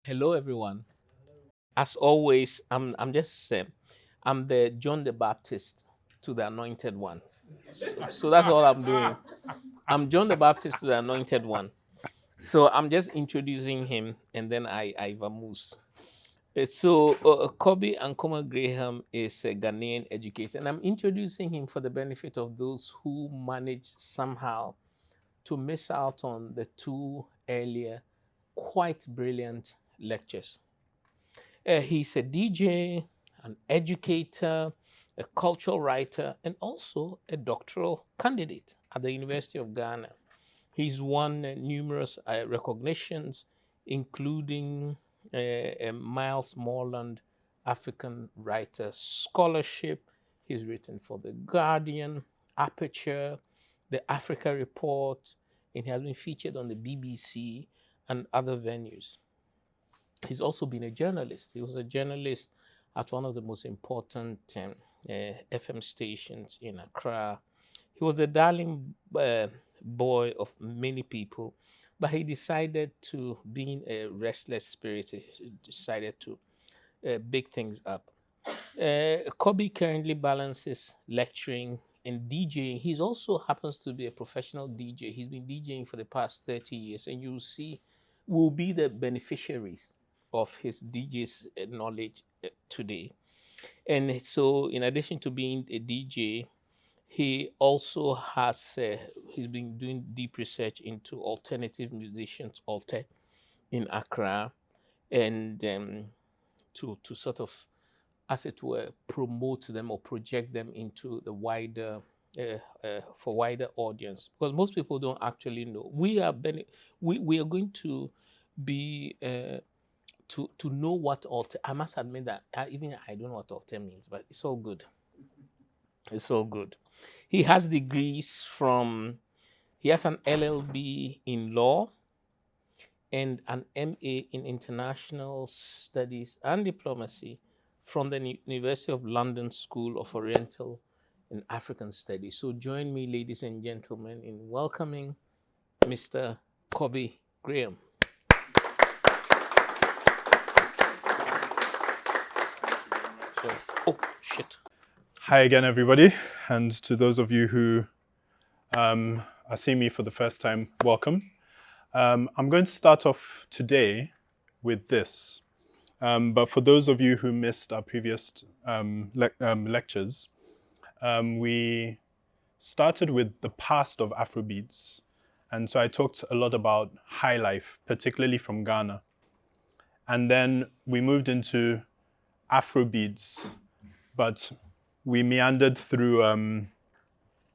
Hello, everyone. As always, I'm the John the Baptist to the Anointed One. So that's all I'm doing. I'm John the Baptist to the Anointed One. So I'm just introducing him, and then I vamoose. Kobby Ankomah-Graham is a Ghanaian educator, and I'm introducing him for the benefit of those who manage somehow to miss out on the two earlier, quite brilliant lectures. He's a DJ, an educator, a cultural writer, and also a doctoral candidate at the University of Ghana. He's won numerous recognitions, including a Miles Morland African Writer Scholarship. He's written for The Guardian, Aperture, the Africa Report, and he has been featured on the BBC and other venues. He's also been a journalist. He was a journalist at one of the most important FM stations in Accra. He was the darling boy of many people, but he decided to, being a restless spirit, he decided to big things up. Kobe currently balances lecturing and DJing. He also happens to be a professional DJ. He's been DJing for the past 30 years, and you'll see we'll be the beneficiaries of his DJ's knowledge today. And so, in addition to being a DJ, he also he's been doing deep research into alternative musicians, Alté, in Accra, and to sort of, as it were, promote them or project them into the wider for wider audience, because most people don't actually know. We are going to be to know what alter. I must admit that even I don't know what alter means, but it's all good. It's all good. He has degrees from. He has an LLB in law and an MA in international studies and diplomacy from the University of London School of Oriental and African Studies. So join me, ladies and gentlemen, in welcoming Mr. Kobby Graham. Oh, shit. Hi again, everybody. And to those of you who are seeing me for the first time, welcome. I'm going to start off today with this. But for those of you who missed our previous lectures, we started with the past of Afrobeats. And so I talked a lot about high life, particularly from Ghana. And then we moved into Afrobeats, but we meandered through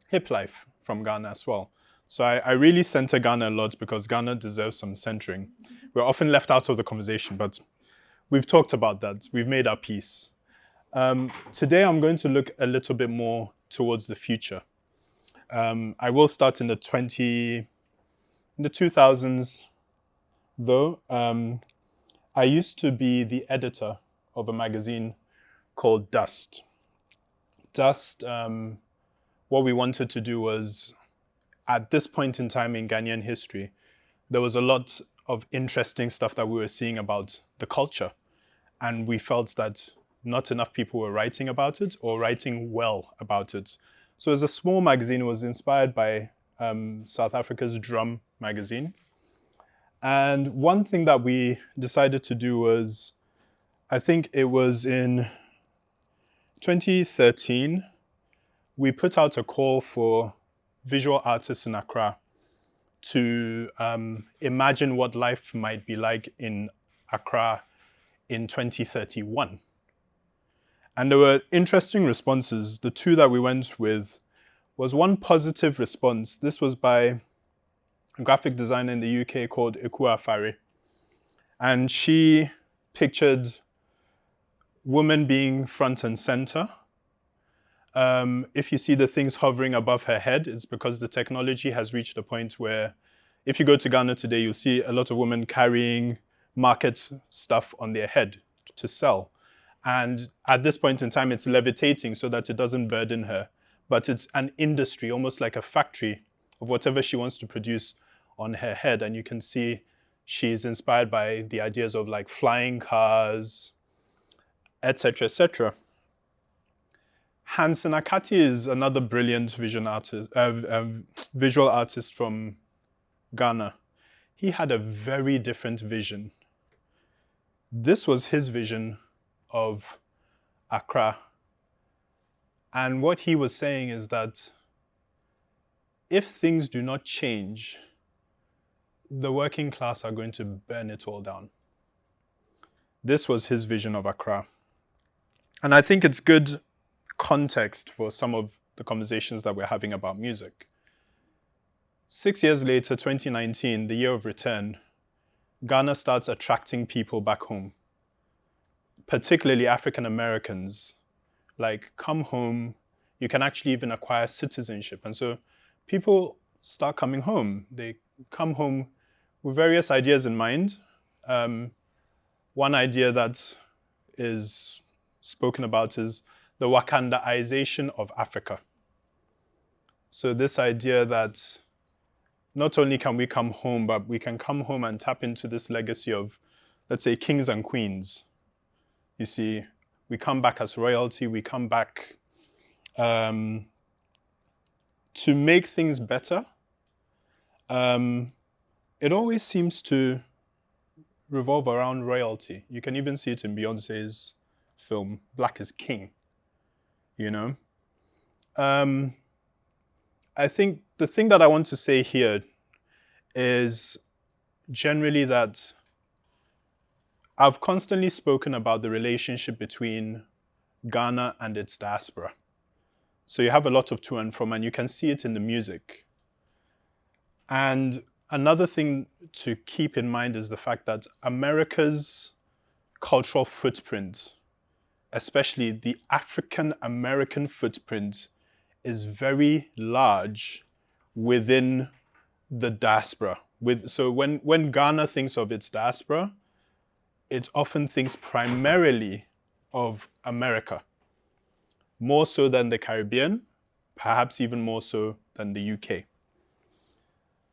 hip life from Ghana as well. So I really center Ghana a lot because Ghana deserves some centering. We're often left out of the conversation, but we've talked about that. We've made our peace. Today, I'm going to look a little bit more towards the future. I will start in the 2000s, though. I used to be the editor of a magazine called Dust. Dust, what we wanted to do was, at this point in time in Ghanaian history, there was a lot of interesting stuff that we were seeing about the culture. And we felt that not enough people were writing about it or writing well about it. So as a small magazine, it was inspired by South Africa's Drum magazine. And one thing that we decided to do was, I think it was in 2013, we put out a call for visual artists in Accra to imagine what life might be like in Accra in 2031. And there were interesting responses. The two that we went with was one positive response. This was by a graphic designer in the UK called Ikua Fari. And she pictured women being front and center. If you see the things hovering above her head, it's because the technology has reached a point where if you go to Ghana today, you'll see a lot of women carrying market stuff on their head to sell. And at this point in time, it's levitating so that it doesn't burden her. But it's an industry, almost like a factory of whatever she wants to produce on her head. And you can see She's inspired by the ideas of like flying cars, etc., etc. Hansen Akati is another brilliant visual artist from Ghana. He had a very different vision. This was his vision of Accra. And what he was saying is that if things do not change, the working class are going to burn it all down. This was his vision of Accra. And I think it's good context for some of the conversations that we're having about music. 6 years later, 2019, the year of return, Ghana starts attracting people back home, particularly African Americans. Like, come home, you can actually even acquire citizenship. And so people start coming home. They come home with various ideas in mind. One idea that is spoken about is the Wakandaization of Africa. So this idea that not only can we come home, but we can come home and tap into this legacy of, let's say, kings and queens. You see, we come back as royalty, we come back to make things better. It always seems to revolve around royalty. You can even see it in Beyonce's film, Black is King, you know? I think the thing that I want to say here is generally that I've constantly spoken about the relationship between Ghana and its diaspora. So you have a lot of to and from, and you can see it in the music. And another thing to keep in mind is the fact that America's cultural footprint, especially the African American footprint, is very large within the diaspora. So when Ghana thinks of its diaspora, it often thinks primarily of America, more so than the Caribbean, perhaps even more so than the UK.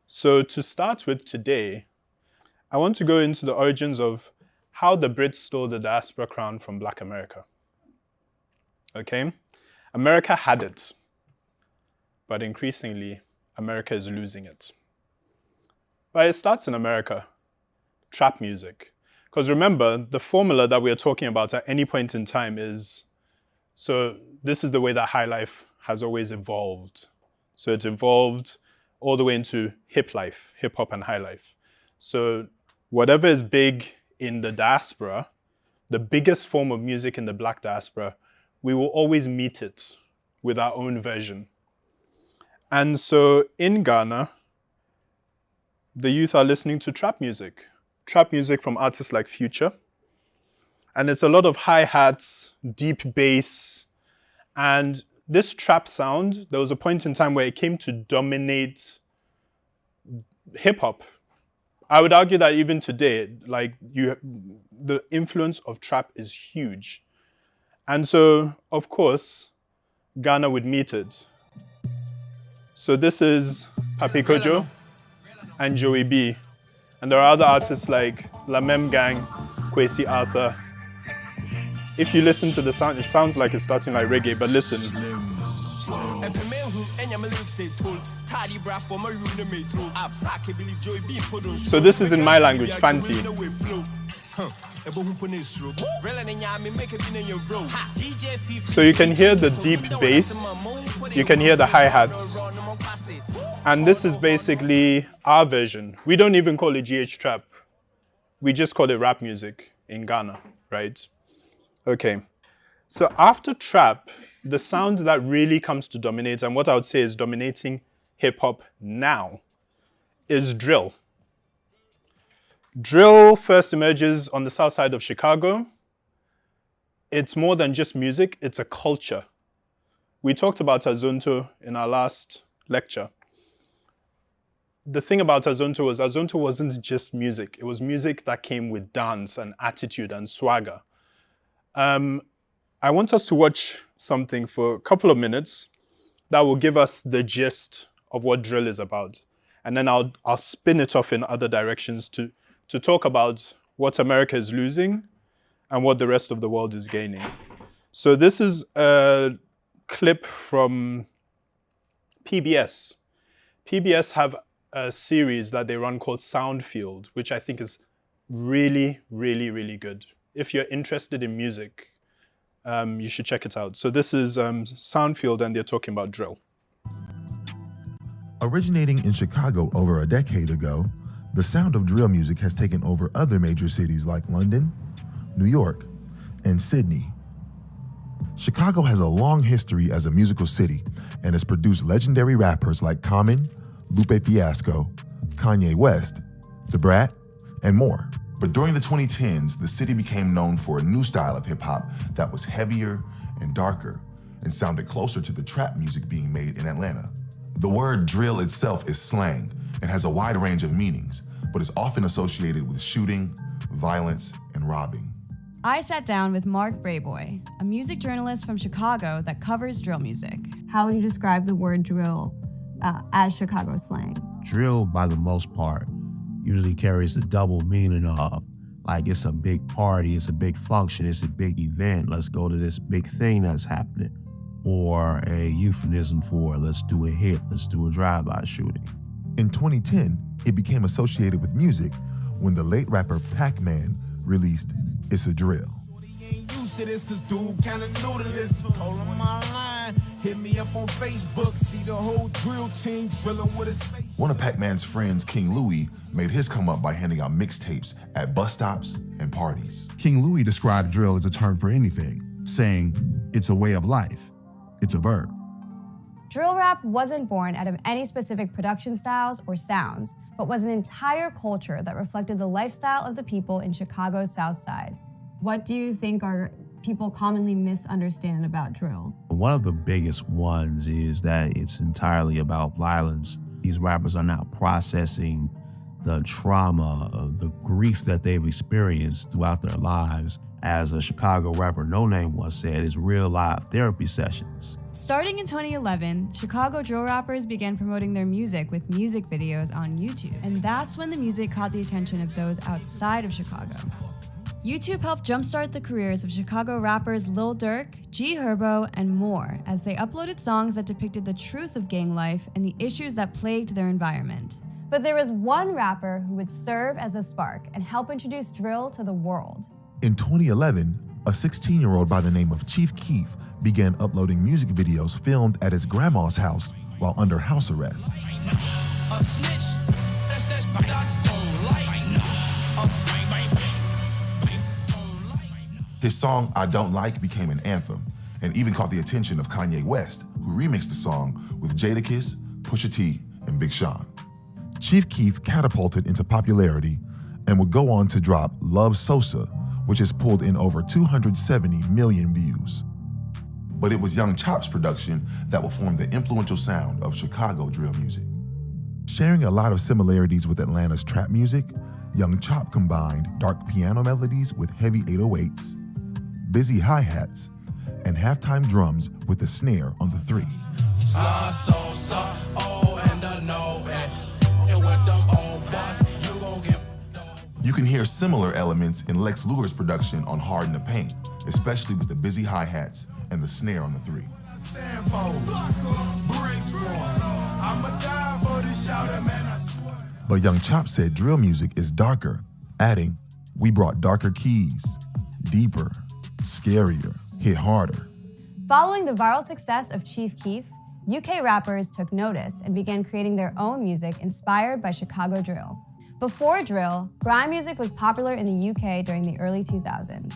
So to start with today, I want to go into the origins of how the Brits stole the diaspora crown from Black America. Okay? America had it, but increasingly, America is losing it. But it starts in America, trap music. Because remember, the formula that we are talking about at any point in time is, so this is the way that high life has always evolved. So it evolved all the way into hip life, hip hop and high life. So whatever is big in the diaspora, the biggest form of music in the Black diaspora, we will always meet it with our own version. And so in Ghana, the youth are listening to trap music from artists like Future. And it's a lot of hi-hats, deep bass, and this trap sound, there was a point in time where it came to dominate hip-hop. I would argue that even today, the influence of trap is huge. And so, of course, Ghana would meet it. So this is Papi Kojo and Joey B. And there are other artists like La Mem Gang, Kwesi Arthur. If you listen to the sound, it sounds like it's starting like reggae, but listen. So this is in my language, Fanti. So you can hear the deep bass, you can hear the hi-hats. And this is basically our version. We don't even call it GH Trap. We just call it rap music in Ghana, right? Okay. So after trap, the sound that really comes to dominate, and what I would say is dominating hip-hop now, is drill. Drill first emerges on the south side of Chicago. It's more than just music, it's a culture. We talked about Azonto in our last lecture. The thing about Azonto wasn't just music. It was music that came with dance and attitude and swagger. I want us to watch something for a couple of minutes that will give us the gist of what drill is about. And then I'll spin it off in other directions to to talk about what America is losing and what the rest of the world is gaining. So this is a clip from PBS. PBS have a series that they run called Soundfield, which I think is really, really, really good. If you're interested in music, you should check it out. So this is Soundfield, and they're talking about drill. Originating in Chicago over a decade ago, the sound of drill music has taken over other major cities like London, New York, and Sydney. Chicago has a long history as a musical city and has produced legendary rappers like Common, Lupe Fiasco, Kanye West, Da Brat, and more. But during the 2010s, the city became known for a new style of hip-hop that was heavier and darker and sounded closer to the trap music being made in Atlanta. The word drill itself is slang and has a wide range of meanings, but is often associated with shooting, violence, and robbing. I sat down with Mark Brayboy, a music journalist from Chicago that covers drill music. How would you describe the word drill as Chicago slang? Drill, by the most part, usually carries a double meaning of, like, it's a big party, it's a big function, it's a big event, let's go to this big thing that's happening. Or a euphemism for, let's do a hit, let's do a drive-by shooting. In 2010, it became associated with music when the late rapper Pac-Man released It's a Drill. Hit me up on Facebook, see the whole drill team drilling with his face. One of Pac-Man's friends, King Louie, made his come up by handing out mixtapes at bus stops and parties. King Louie described drill as a term for anything, saying, it's a way of life. It's a verb. Drill rap wasn't born out of any specific production styles or sounds, but was an entire culture that reflected the lifestyle of the people in Chicago's South Side. What do you think are people commonly misunderstand about drill? One of the biggest ones is that it's entirely about violence. These rappers are not processing the trauma, the grief that they've experienced throughout their lives. As a Chicago rapper, No Name once said, it's real live therapy sessions. Starting in 2011, Chicago drill rappers began promoting their music with music videos on YouTube. And that's when the music caught the attention of those outside of Chicago. YouTube helped jumpstart the careers of Chicago rappers Lil Durk, G Herbo, and more as they uploaded songs that depicted the truth of gang life and the issues that plagued their environment. But there was one rapper who would serve as a spark and help introduce drill to the world. In 2011, a 16-year-old by the name of Chief Keef began uploading music videos filmed at his grandma's house while under house arrest. His song, I Don't Like, became an anthem and even caught the attention of Kanye West, who remixed the song with Jadakiss, Pusha T, and Big Sean. Chief Keef catapulted into popularity and would go on to drop Love Sosa, which has pulled in over 270 million views. But it was Young Chop's production that would form the influential sound of Chicago drill music. Sharing a lot of similarities with Atlanta's trap music, Young Chop combined dark piano melodies with heavy 808s, busy hi-hats, and halftime drums with the snare on the 3. You can hear similar elements in Lex Luger's production on Hard in the Paint, especially with the busy hi-hats and the snare on the 3. But Young Chop said drill music is darker, adding, "We brought darker keys, deeper, scarier, hit harder." Following the viral success of Chief Keef, UK rappers took notice and began creating their own music inspired by Chicago drill. Before drill, grime music was popular in the UK during the early 2000s.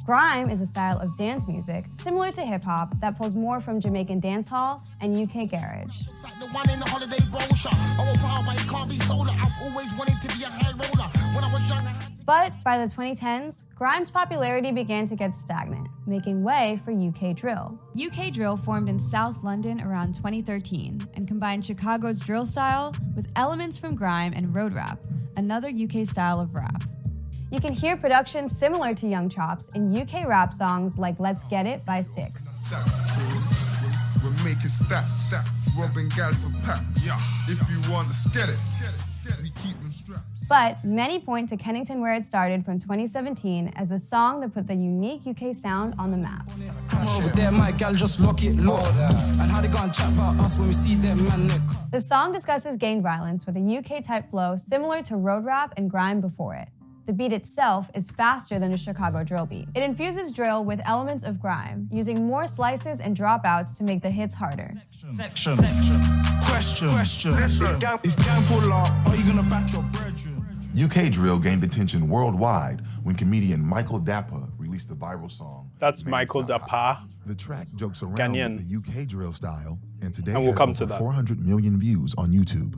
Grime is a style of dance music similar to hip-hop that pulls more from Jamaican dancehall and UK garage. But by the 2010s, grime's popularity began to get stagnant, making way for UK drill. UK drill formed in South London around 2013 and combined Chicago's drill style with elements from grime and road rap, another UK style of rap. You can hear production similar to Young Chop's in UK rap songs like Let's Get It by Styx. We're making stacks, robbing guys for packs. If you want to get it, we keep them straps. But many point to Kennington Where It Started from 2017 as the song that put the unique UK sound on the map. The song discusses gang violence with a UK-type flow similar to road rap and grime before it. The beat itself is faster than a Chicago drill beat. It infuses drill with elements of grime, using more slices and dropouts to make the hits harder. Section. Question. If gang pull up, are you gonna back your brethren? UK drill gained attention worldwide when comedian Michael Dapper released the viral song. That's Man Michael Style Dapper. Hot. The track jokes around Ghanaian. with the UK drill style, and today And we'll has come over to that. 400 million views on YouTube.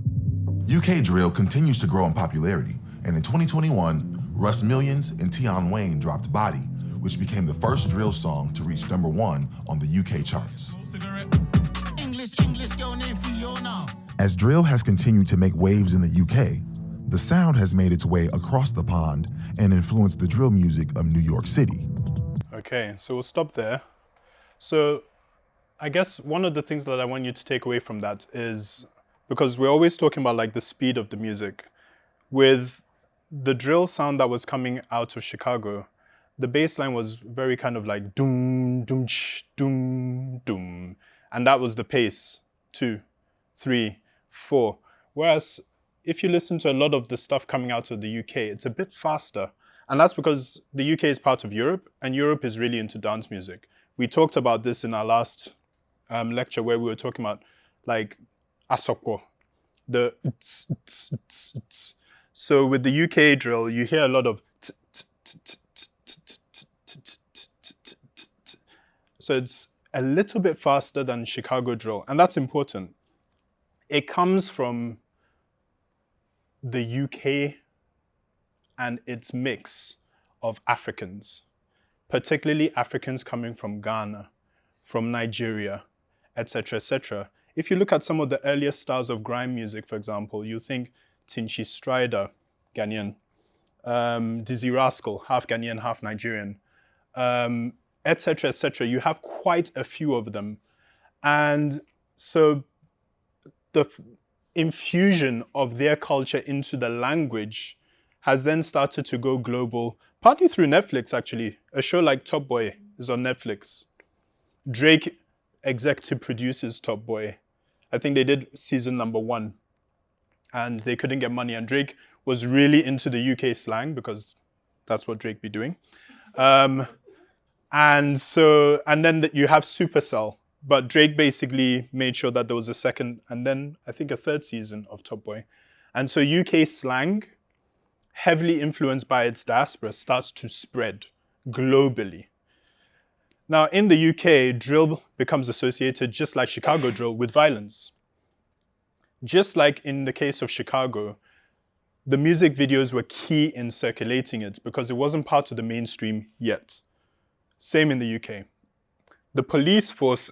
UK drill continues to grow in popularity, and in 2021, Russ Millions and Tion Wayne dropped Body, which became the first drill song to reach #1 on the UK charts. English girl named Fiona. As drill has continued to make waves in the UK, the sound has made its way across the pond and influenced the drill music of New York City. Okay, so we'll stop there. So I guess one of the things that I want you to take away from that is, because we're always talking about like the speed of the music, with the drill sound that was coming out of Chicago, the bass line was very kind of like doom, doom, sh, doom, doom. And that was the pace, 2, 3, 4. Whereas if you listen to a lot of the stuff coming out of the UK, it's a bit faster. And that's because the UK is part of Europe, and Europe is really into dance music. We talked about this in our last lecture where we were talking about like asoko, the tss, tss, tss, tss. So with the UK drill, you hear a lot of so it's a little bit faster than Chicago drill, and that's important. It comes from the UK and its mix of Africans, particularly Africans coming from Ghana, from Nigeria, etc., etc. If you look at some of the earlier styles of grime music, for example, you think Tinchy Strider, Ghanaian, Dizzy Rascal, half Ghanaian, half Nigerian, etc., etc. You have quite a few of them. And so the infusion of their culture into the language has then started to go global, partly through Netflix, actually. A show like Top Boy is on Netflix. Drake executive produces Top Boy. I think they did season _1. And they couldn't get money. And Drake was really into the UK slang because that's what Drake be doing. And then you have Supercell. But Drake basically made sure that there was a second and then I think a third season of Top Boy. And so UK slang, heavily influenced by its diaspora, starts to spread globally. Now in the UK, drill becomes associated, just like Chicago drill, with violence. Just like in the case of Chicago, the music videos were key in circulating it because it wasn't part of the mainstream yet. Same in the UK. The police force,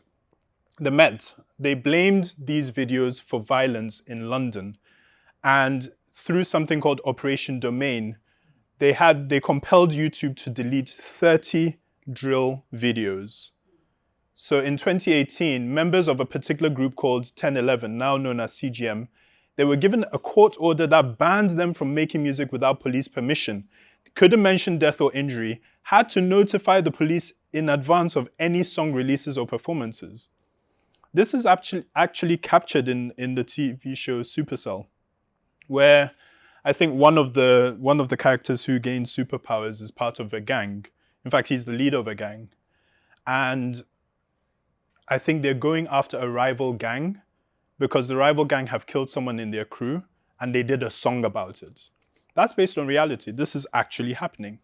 the Met, they blamed these videos for violence in London. And through something called Operation Domain, they compelled YouTube to delete 30 drill videos. So in 2018, members of a particular group called 1011, now known as CGM, they were given a court order that banned them from making music without police permission. Couldn't mention death or injury, had to notify the police in advance of any song releases or performances. This is actually captured in the TV show Supercell, where I think one of the characters who gains superpowers is part of a gang. In fact, he's the leader of a gang. And I think they're going after a rival gang because the rival gang have killed someone in their crew and they did a song about it. That's based on reality. This is actually happening.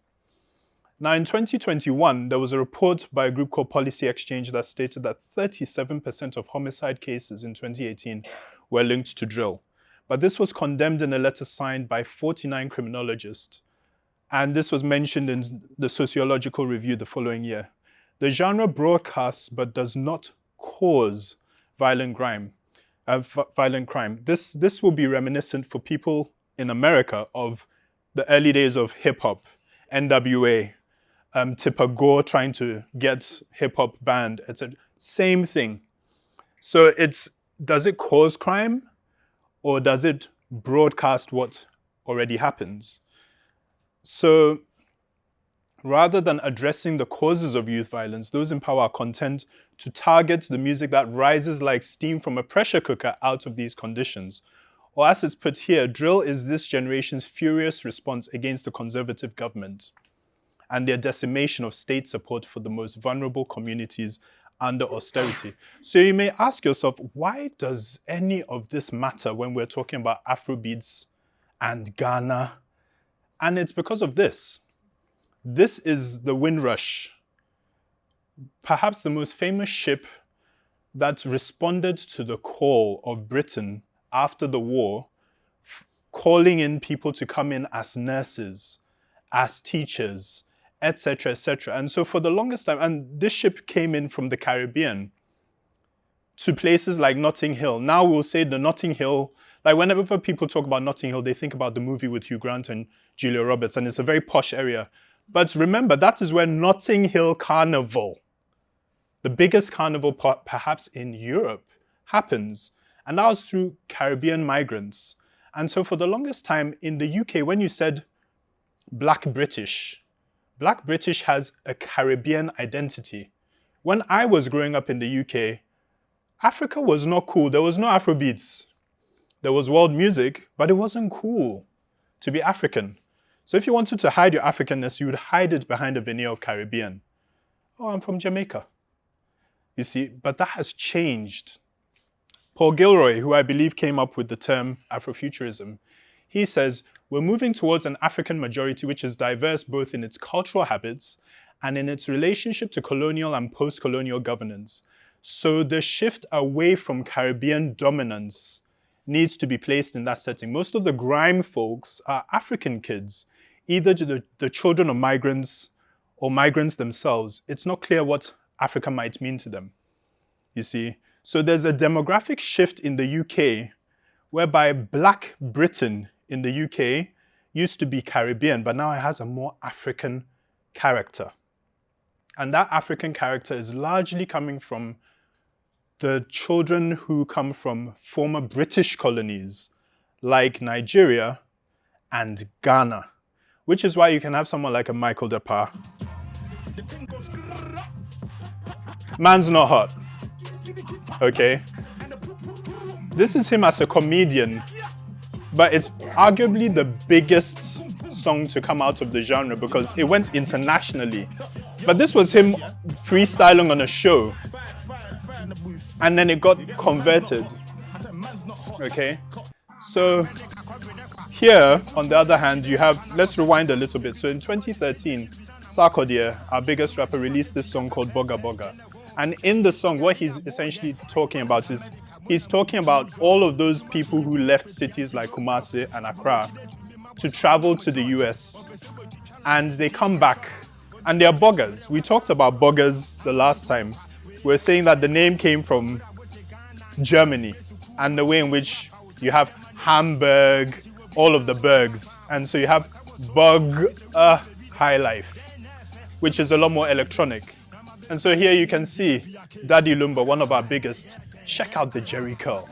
Now in 2021, there was a report by a group called Policy Exchange that stated that 37% of homicide cases in 2018 were linked to drill. But this was condemned in a letter signed by 49 criminologists. And this was mentioned in the Sociological Review the following year. The genre broadcasts but does not cause violent crime. This will be reminiscent for people in America of the early days of hip-hop, NWA, Tipper Gore trying to get hip-hop banned, etc. Same thing. So does it cause crime or does it broadcast what already happens. So rather than addressing the causes of youth violence, those in power are content to target the music that rises like steam from a pressure cooker out of these conditions. Or as it's put here, drill is this generation's furious response against the conservative government and their decimation of state support for the most vulnerable communities under austerity. So you may ask yourself, why does any of this matter when we're talking about Afrobeats and Ghana? And it's because of this. This is the Windrush, perhaps the most famous ship that responded to the call of Britain after the war, calling in people to come in as nurses, as teachers, etc., etc. And so for the longest time, and this ship came in from the Caribbean to places like Notting Hill. Now we'll say the Notting Hill, like whenever people talk about Notting Hill, they think about the movie with Hugh Grant and Julia Roberts, and it's a very posh area. But remember, that is where Notting Hill Carnival, the biggest carnival perhaps in Europe, happens. And that was through Caribbean migrants. And so for the longest time in the UK, when you said Black British has a Caribbean identity. When I was growing up in the UK, Africa was not cool. There was no Afrobeats. There was world music, but it wasn't cool to be African. So if you wanted to hide your Africanness, you would hide it behind a veneer of Caribbean. Oh, I'm from Jamaica. You see, but that has changed. Paul Gilroy, who I believe came up with the term Afrofuturism, he says, we're moving towards an African majority which is diverse both in its cultural habits and in its relationship to colonial and post-colonial governance. So the shift away from Caribbean dominance needs to be placed in that setting. Most of the grime folks are African kids, either the children of migrants or migrants themselves. It's not clear what Africa might mean to them, you see. So there's a demographic shift in the UK whereby Black Britain in the UK used to be Caribbean, but now it has a more African character. And that African character is largely coming from the children who come from former British colonies like Nigeria and Ghana, which is why you can have someone like a Michael Depar. Man's not hot, okay? This is him as a comedian, but it's arguably the biggest song to come out of the genre because it went internationally. But this was him freestyling on a show, and then it got converted, okay? So here, on the other hand, you have, let's rewind a little bit. So in 2013, Sarkodie, our biggest rapper, released this song called Boga Boga. And in the song, what he's essentially talking about is, he's talking about all of those people who left cities like Kumasi and Accra to travel to the US. And they come back, and they're boggers. We talked about boggers the last time. We're saying that the name came from Germany and the way in which you have Hamburg, all of the bergs. And so you have Bug High Life, which is a lot more electronic. And so here you can see Daddy Lumba, one of our biggest. Check out the Jerry Curl.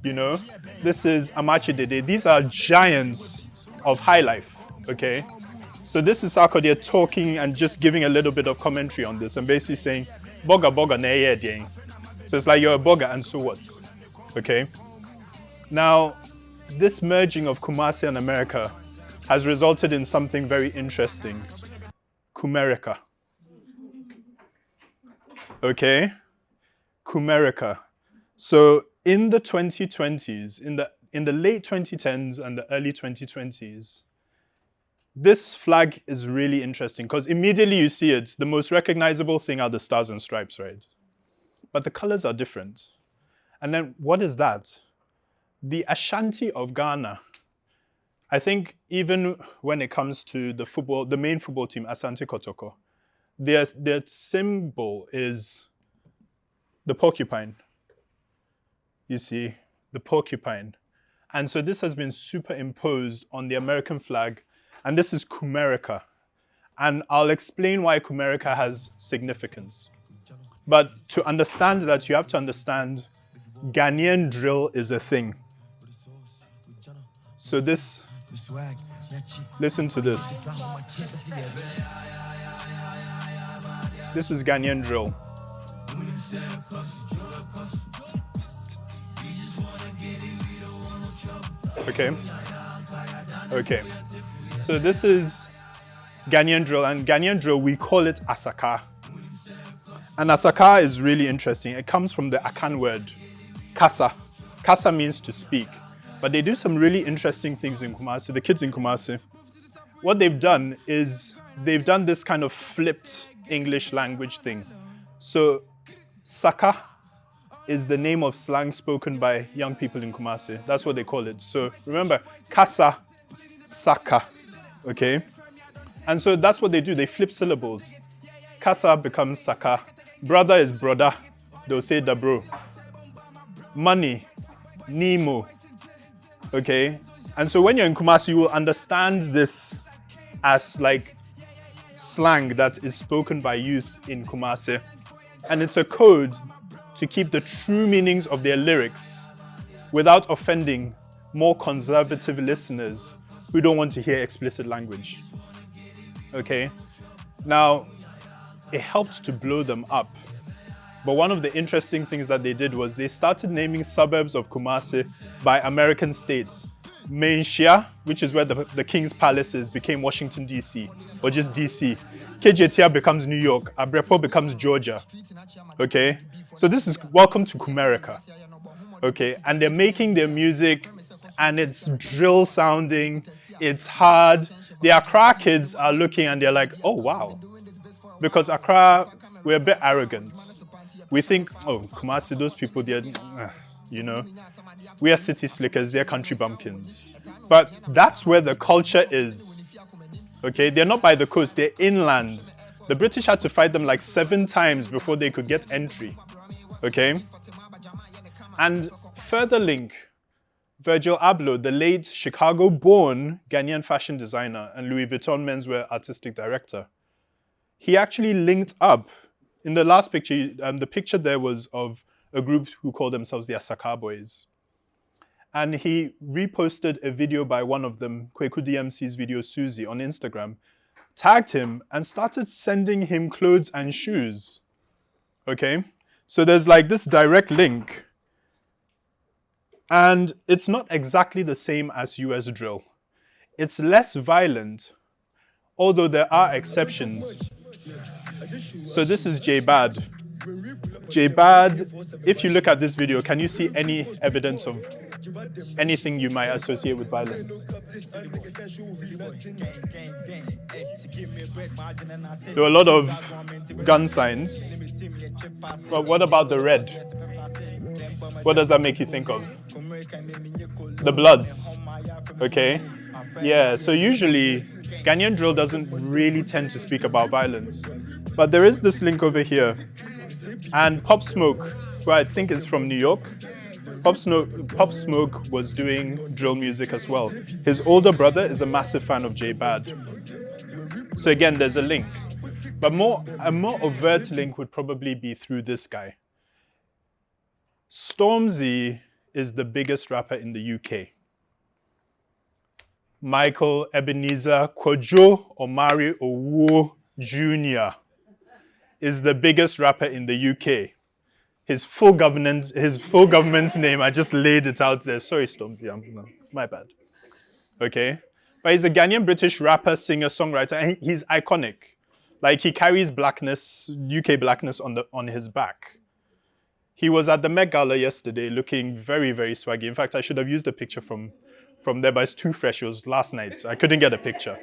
You know, this is Amachi Dede. These are giants of high life, okay? So this is Sarkodie talking and just giving a little bit of commentary on this and basically saying, Boga Boga ne ye ding. So it's like you're a boga and so what, okay? Now, this merging of Kumasi and America has resulted in something very interesting. Kumerica. Okay? Kumerica. So in the 2020s, in the late 2010s and the early 2020s, this flag is really interesting because immediately you see it, the most recognizable thing are the stars and stripes, right? But the colors are different. And then what is that? The Ashanti of Ghana. I think even when it comes to the football, the main football team, Asante Kotoko, their symbol is the porcupine. You see, the porcupine. And so this has been superimposed on the American flag, and this is Kumerica. And I'll explain why Kumerica has significance. But to understand that, you have to understand Ghanaian drill is a thing. So this Listen to this. This is Ghanaian drill. Okay. Okay. So this is Ghanaian drill, and Ghanaian drill, we call it asaka. And asaka is really interesting. It comes from the Akan word, kasa. Kasa means to speak. But they do some really interesting things in Kumasi, the kids in Kumasi. What they've done is they've done this kind of flipped English language thing. So Saka is the name of slang spoken by young people in Kumasi. That's what they call it. So remember, Kasa, Saka, okay? And so that's what they do. They flip syllables. Kasa becomes Saka. Brother is brother. They'll say da bro. Money, Nemo, okay? And so when you're in Kumasi, you will understand this as like slang that is spoken by youth in Kumasi. And it's a code to keep the true meanings of their lyrics without offending more conservative listeners who don't want to hear explicit language. Okay? Now, it helped to blow them up. But one of the interesting things that they did was they started naming suburbs of Kumasi by American states. Mainshia, which is where the King's Palace is, became Washington, D.C., or just D.C. KJTR becomes New York. Abrepo becomes Georgia. Okay? So this is welcome to Kumerica. Okay? And they're making their music, and it's drill sounding, it's hard. The Accra kids are looking and they're like, oh, wow. Because Accra, we're a bit arrogant. We think, oh, Kumasi, those people, they're, you know, we are city slickers, they're country bumpkins. But that's where the culture is. Okay, they're not by the coast, they're inland. The British had to fight them like 7 times before they could get entry. Okay? And further link, Virgil Abloh, the late Chicago-born Ghanaian fashion designer and Louis Vuitton menswear artistic director, he actually linked up. In the last picture, the picture there was of a group who called themselves the Asaka Boys. And he reposted a video by one of them, Kweku DMC's video, Susie, on Instagram, tagged him, and started sending him clothes and shoes. Okay? So there's like this direct link. And it's not exactly the same as US drill. It's less violent, although there are exceptions. So this is J-Bad. J-Bad, if you look at this video, can you see any evidence of anything you might associate with violence? There were a lot of gun signs. But what about the red? What does that make you think of? The Bloods. Okay? Yeah, so usually Ghanaian drill doesn't really tend to speak about violence. But there is this link over here. And Pop Smoke, who I think is from New York, Pop Smoke was doing drill music as well. His older brother is a massive fan of J-Bad. So again, there's a link. But a more overt link would probably be through this guy. Stormzy is the biggest rapper in the UK. Michael Ebenezer Kojo Omari Owo Jr. is the biggest rapper in the UK. His full government's name, I just laid it out there. Sorry, Stormzy, my bad. Okay? But he's a Ghanaian British rapper, singer, songwriter, and he's iconic. Like, he carries blackness, UK blackness on his back. He was at the Met Gala yesterday looking very, very swaggy. In fact, I should have used a picture from there, but it's too fresh. It was last night. I couldn't get a picture.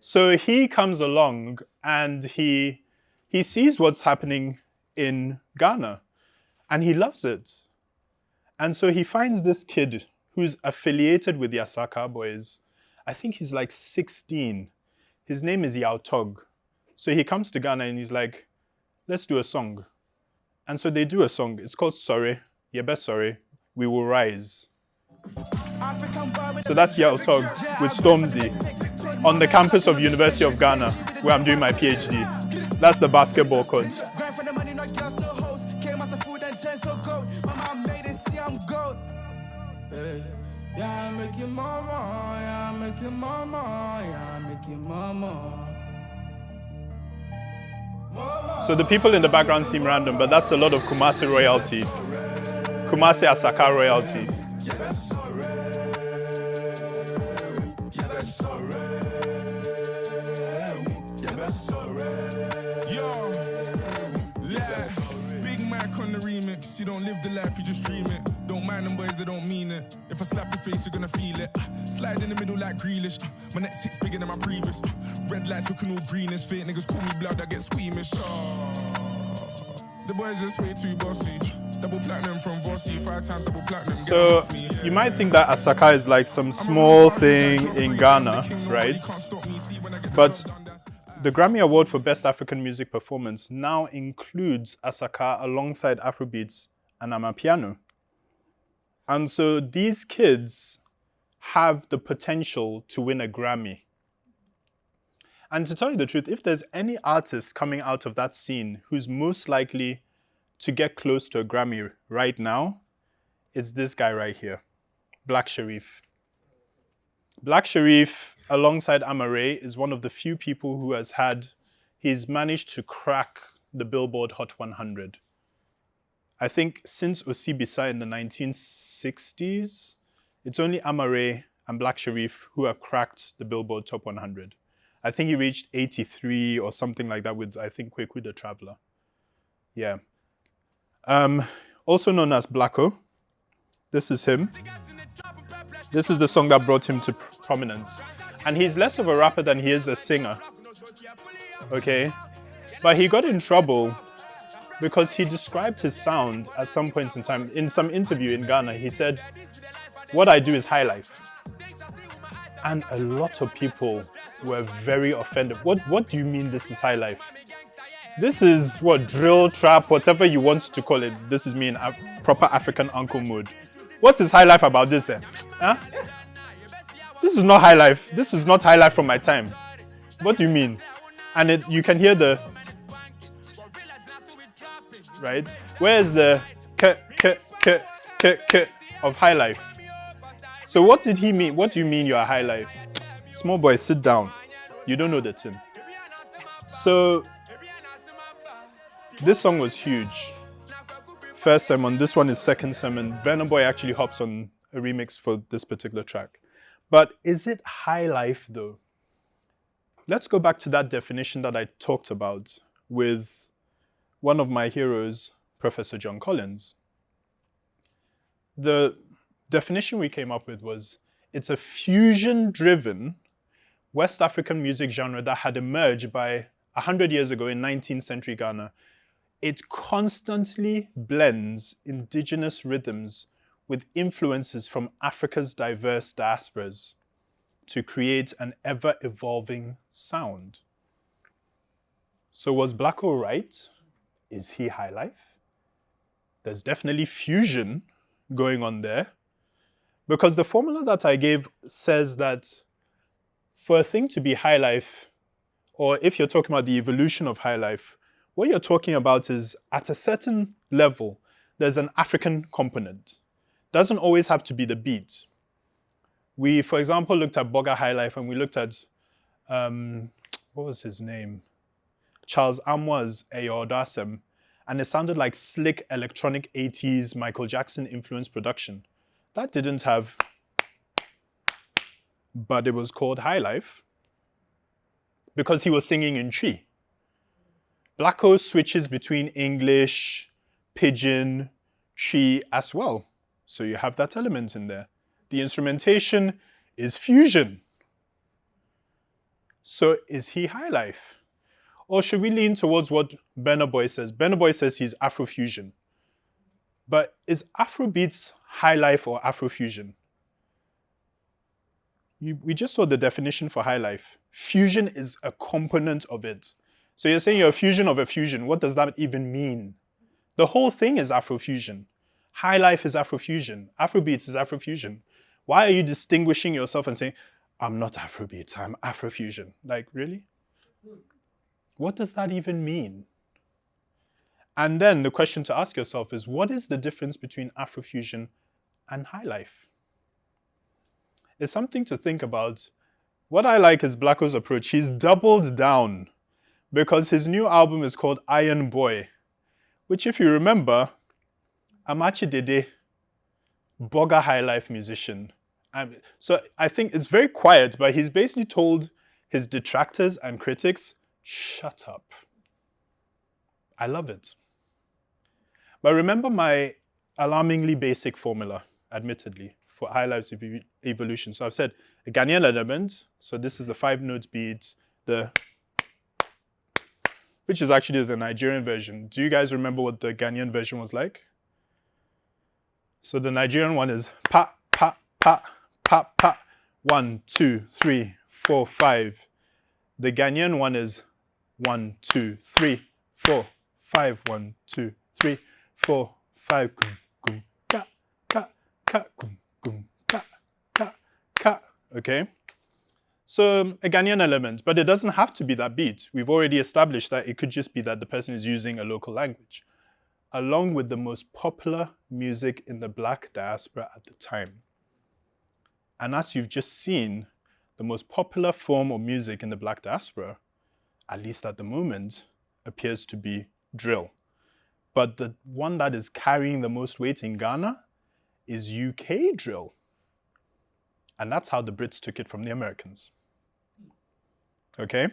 So he comes along and he sees what's happening in Ghana and he loves it. And so he finds this kid who's affiliated with the Asaka Boys. I think he's like 16. His name is Yao Tog. So he comes to Ghana and he's like, let's do a song. And so they do a song. It's called Sorry. Yebe Sorry. We Will Rise. So that's Yao Tog with Stormzy on the campus of University of Ghana, where I'm doing my PhD. That's the basketball court. Yeah, I make your mama, yeah, I make your mama, yeah, I make your mama. So the people in the background seem random, but that's a lot of Kumasi royalty. Kumasi Asaka royalty. Yo, yeah, Big Mac on the remix. You don't live the life, you just dream it. Don't mind them boys, they don't mean it. If I slap your face, you're gonna feel it. Slide in the middle like Grealish. My next six bigger than my previous. Red lights looking all greenish. Fake niggas call me blood, I get squeamish. The boys just way too bossy. Double platinum from Bossy, 5 times double platinum. So you might think that Asaka is like some small thing in Ghana, right? But the Grammy Award for Best African Music Performance now includes Asaka alongside Afrobeats and Amapiano. And so these kids have the potential to win a Grammy. And to tell you the truth, if there's any artist coming out of that scene who's most likely to get close to a Grammy right now, it's this guy right here, Black Sherif. Black Sherif, alongside Amare, is one of the few people who he's managed to crack the Billboard Hot 100. I think since Osibisa in the 1960s, it's only Amare and Black Sherif who have cracked the Billboard Top 100. I think he reached 83 or something like that with, I think, Kweku the Traveler. Yeah. Also known as Blacko. This is him. This is the song that brought him to prominence. And he's less of a rapper than he is a singer. Okay? But he got in trouble because he described his sound at some point in time. In some interview in Ghana, he said, "What I do is high life." And a lot of people were very offended. What do you mean this is high life? This is what, drill, trap, whatever you want to call it. This is me in proper African uncle mode. What is high life about this? Huh? This is not high life. This is not high life from my time. What do you mean? And you can hear the right? Where's the k of high life? So what did he mean? What do you mean you're a high life? Small boy, sit down. You don't know the tin. So this song was huge. First sermon, this one is second sermon. Burna Boy actually hops on a remix for this particular track. But is it high life though? Let's go back to that definition that I talked about with one of my heroes, Professor John Collins. The definition we came up with was, it's a fusion-driven West African music genre that had emerged by 100 years ago in 19th century Ghana. It constantly blends indigenous rhythms with influences from Africa's diverse diasporas to create an ever-evolving sound. So was Blacko right? Is he high life? There's definitely fusion going on there, because the formula that I gave says that for a thing to be high life, or if you're talking about the evolution of high life, what you're talking about is at a certain level, there's an African component. Doesn't always have to be the beat. We, for example, looked at Boga High Life and we looked at, what was his name? Charles Amwa's Eyodasem, and it sounded like slick electronic 80s Michael Jackson influenced production. That didn't have, but it was called High Life because he was singing in Twi. Blacko switches between English, Pidgin, Twi as well. So you have that element in there. The instrumentation is fusion. So is he high life? Or should we lean towards what Burna Boy says? Burna Boy says he's Afrofusion. But is Afrobeats high life or Afrofusion? We just saw the definition for high life. Fusion is a component of it. So you're saying you're a fusion of a fusion. What does that even mean? The whole thing is Afrofusion. High life is Afrofusion. Afrobeats is Afrofusion. Why are you distinguishing yourself and saying, I'm not Afrobeats, I'm Afrofusion? Like, really? What does that even mean? And then the question to ask yourself is, what is the difference between Afrofusion and high life? is something to think about. What I like is Blacko's approach. He's doubled down because his new album is called Iron Boy, which, if you remember, Amachi Dede, Bogger high life musician. So I think it's very quiet, but he's basically told his detractors and critics, shut up. I love it. But remember my alarmingly basic formula, admittedly, for high life evolution. So I've said a Ghanaian element, so this is the 5-note beat, which is actually the Nigerian version. Do you guys remember what the Ghanaian version was like? So the Nigerian one is pa, pa, pa, pa, pa, 1, 2, 3, 4, 5. The Ghanaian one is 1, 2, 3, 4, 5, 1, 2, 3, 4, 5. Gum, gum, ka, ka, ka, gum, gum, ka, ka, ka. Okay? So a Ghanaian element, but it doesn't have to be that beat. We've already established that it could just be that the person is using a local language, along with the most popular music in the Black diaspora at the time. And as you've just seen, the most popular form of music in the Black diaspora, at least at the moment, appears to be drill. But the one that is carrying the most weight in Ghana is UK drill. And that's how the Brits took it from the Americans. Okay?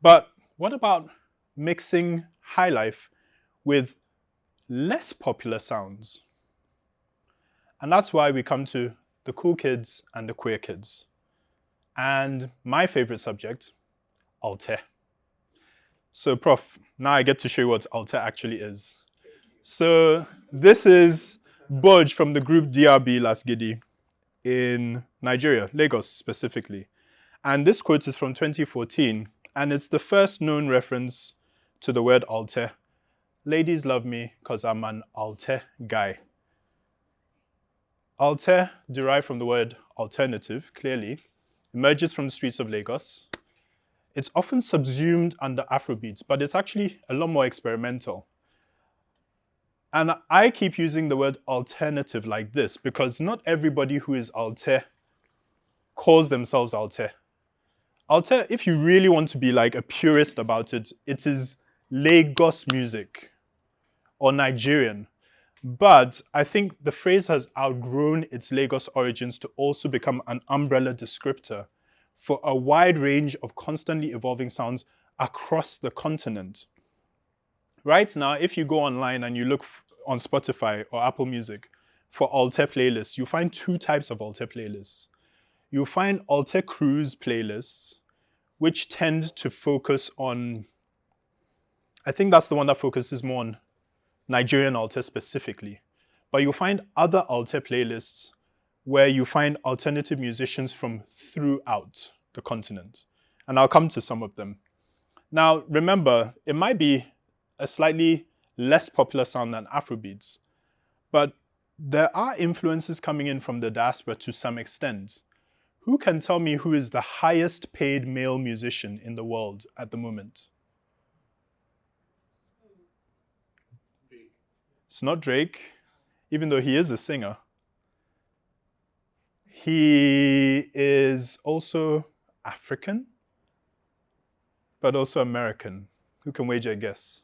But what about mixing high life with less popular sounds? And that's why we come to the cool kids and the queer kids. And my favorite subject, Alté. So Prof, now I get to show you what Alté actually is. So this is Budge from the group DRB Lasgidi in Nigeria, Lagos specifically. And this quote is from 2014, and it's the first known reference to the word Alté. Ladies love me because I'm an Alté guy. Alté, derived from the word alternative, clearly, emerges from the streets of Lagos. It's often subsumed under Afrobeats, but it's actually a lot more experimental. And I keep using the word alternative like this because not everybody who is Alté calls themselves Alté. Alté, if you really want to be like a purist about it, it is Lagos music or Nigerian. But I think the phrase has outgrown its Lagos origins to also become an umbrella descriptor for a wide range of constantly evolving sounds across the continent. Right now, if you go online and you look on Spotify or Apple Music for Alté playlists, you find two types of Alté playlists. You'll find Alté cruise playlists, which tend to focus on, I think that's the one that focuses more on Nigerian Alté specifically. But you'll find other Alté playlists where you find alternative musicians from throughout the continent. And I'll come to some of them. Now, remember, it might be a slightly less popular sound than Afrobeats, but there are influences coming in from the diaspora to some extent. Who can tell me who is the highest paid male musician in the world at the moment? It's not Drake, even though he is a singer. He is also African, but also American. Who can wager a guess?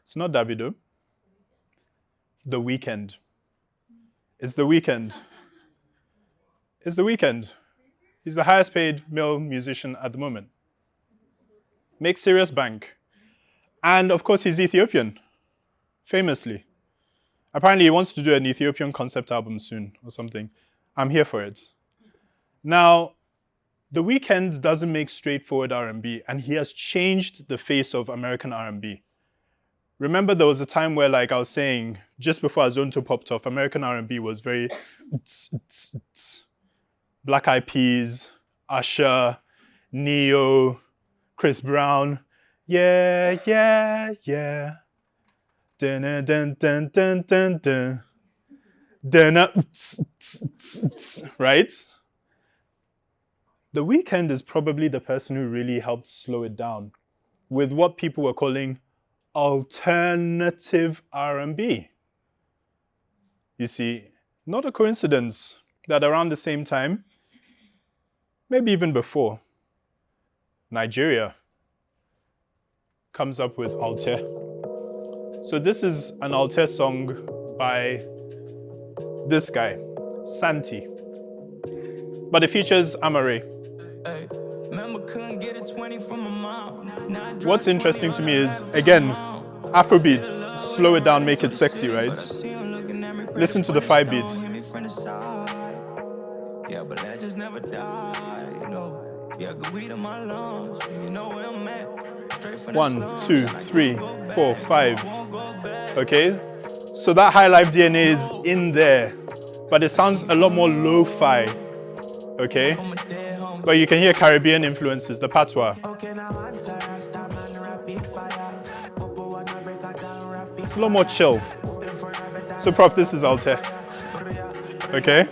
It's not Davido. The Weeknd. It's The Weeknd. It's The Weeknd. He's the highest paid male musician at the moment. Makes serious bank. And of course, he's Ethiopian, famously. Apparently, he wants to do an Ethiopian concept album soon or something. I'm here for it. Now, The Weeknd doesn't make straightforward R&B, and he has changed the face of American R&B. Remember, there was a time where, like I was saying, just before Azonto popped off, American R&B was very Black Eyed Peas, Usher, Neo, Chris Brown. Yeah, yeah, yeah. Dun dun dun dun dun dun dun. Right? The Weeknd is probably the person who really helped slow it down with what people were calling alternative R&B. You see, not a coincidence that around the same time, maybe even before, Nigeria comes up with Alté. So this is an Alté song by this guy, Santi. But it features Amare. What's interesting to me is, again, Afrobeats, slow it down, make it sexy, right? Listen to the 5 beat. Yeah, but that just never die, you know. Yeah, good weed in my lungs, you know where I'm at. 1, 2, 3, 4, 5. Okay, so that high life DNA is in there, but it sounds a lot more lo-fi. Okay, but you can hear Caribbean influences, the patois. It's a lot more chill. So, Prof, this is Alté. Okay.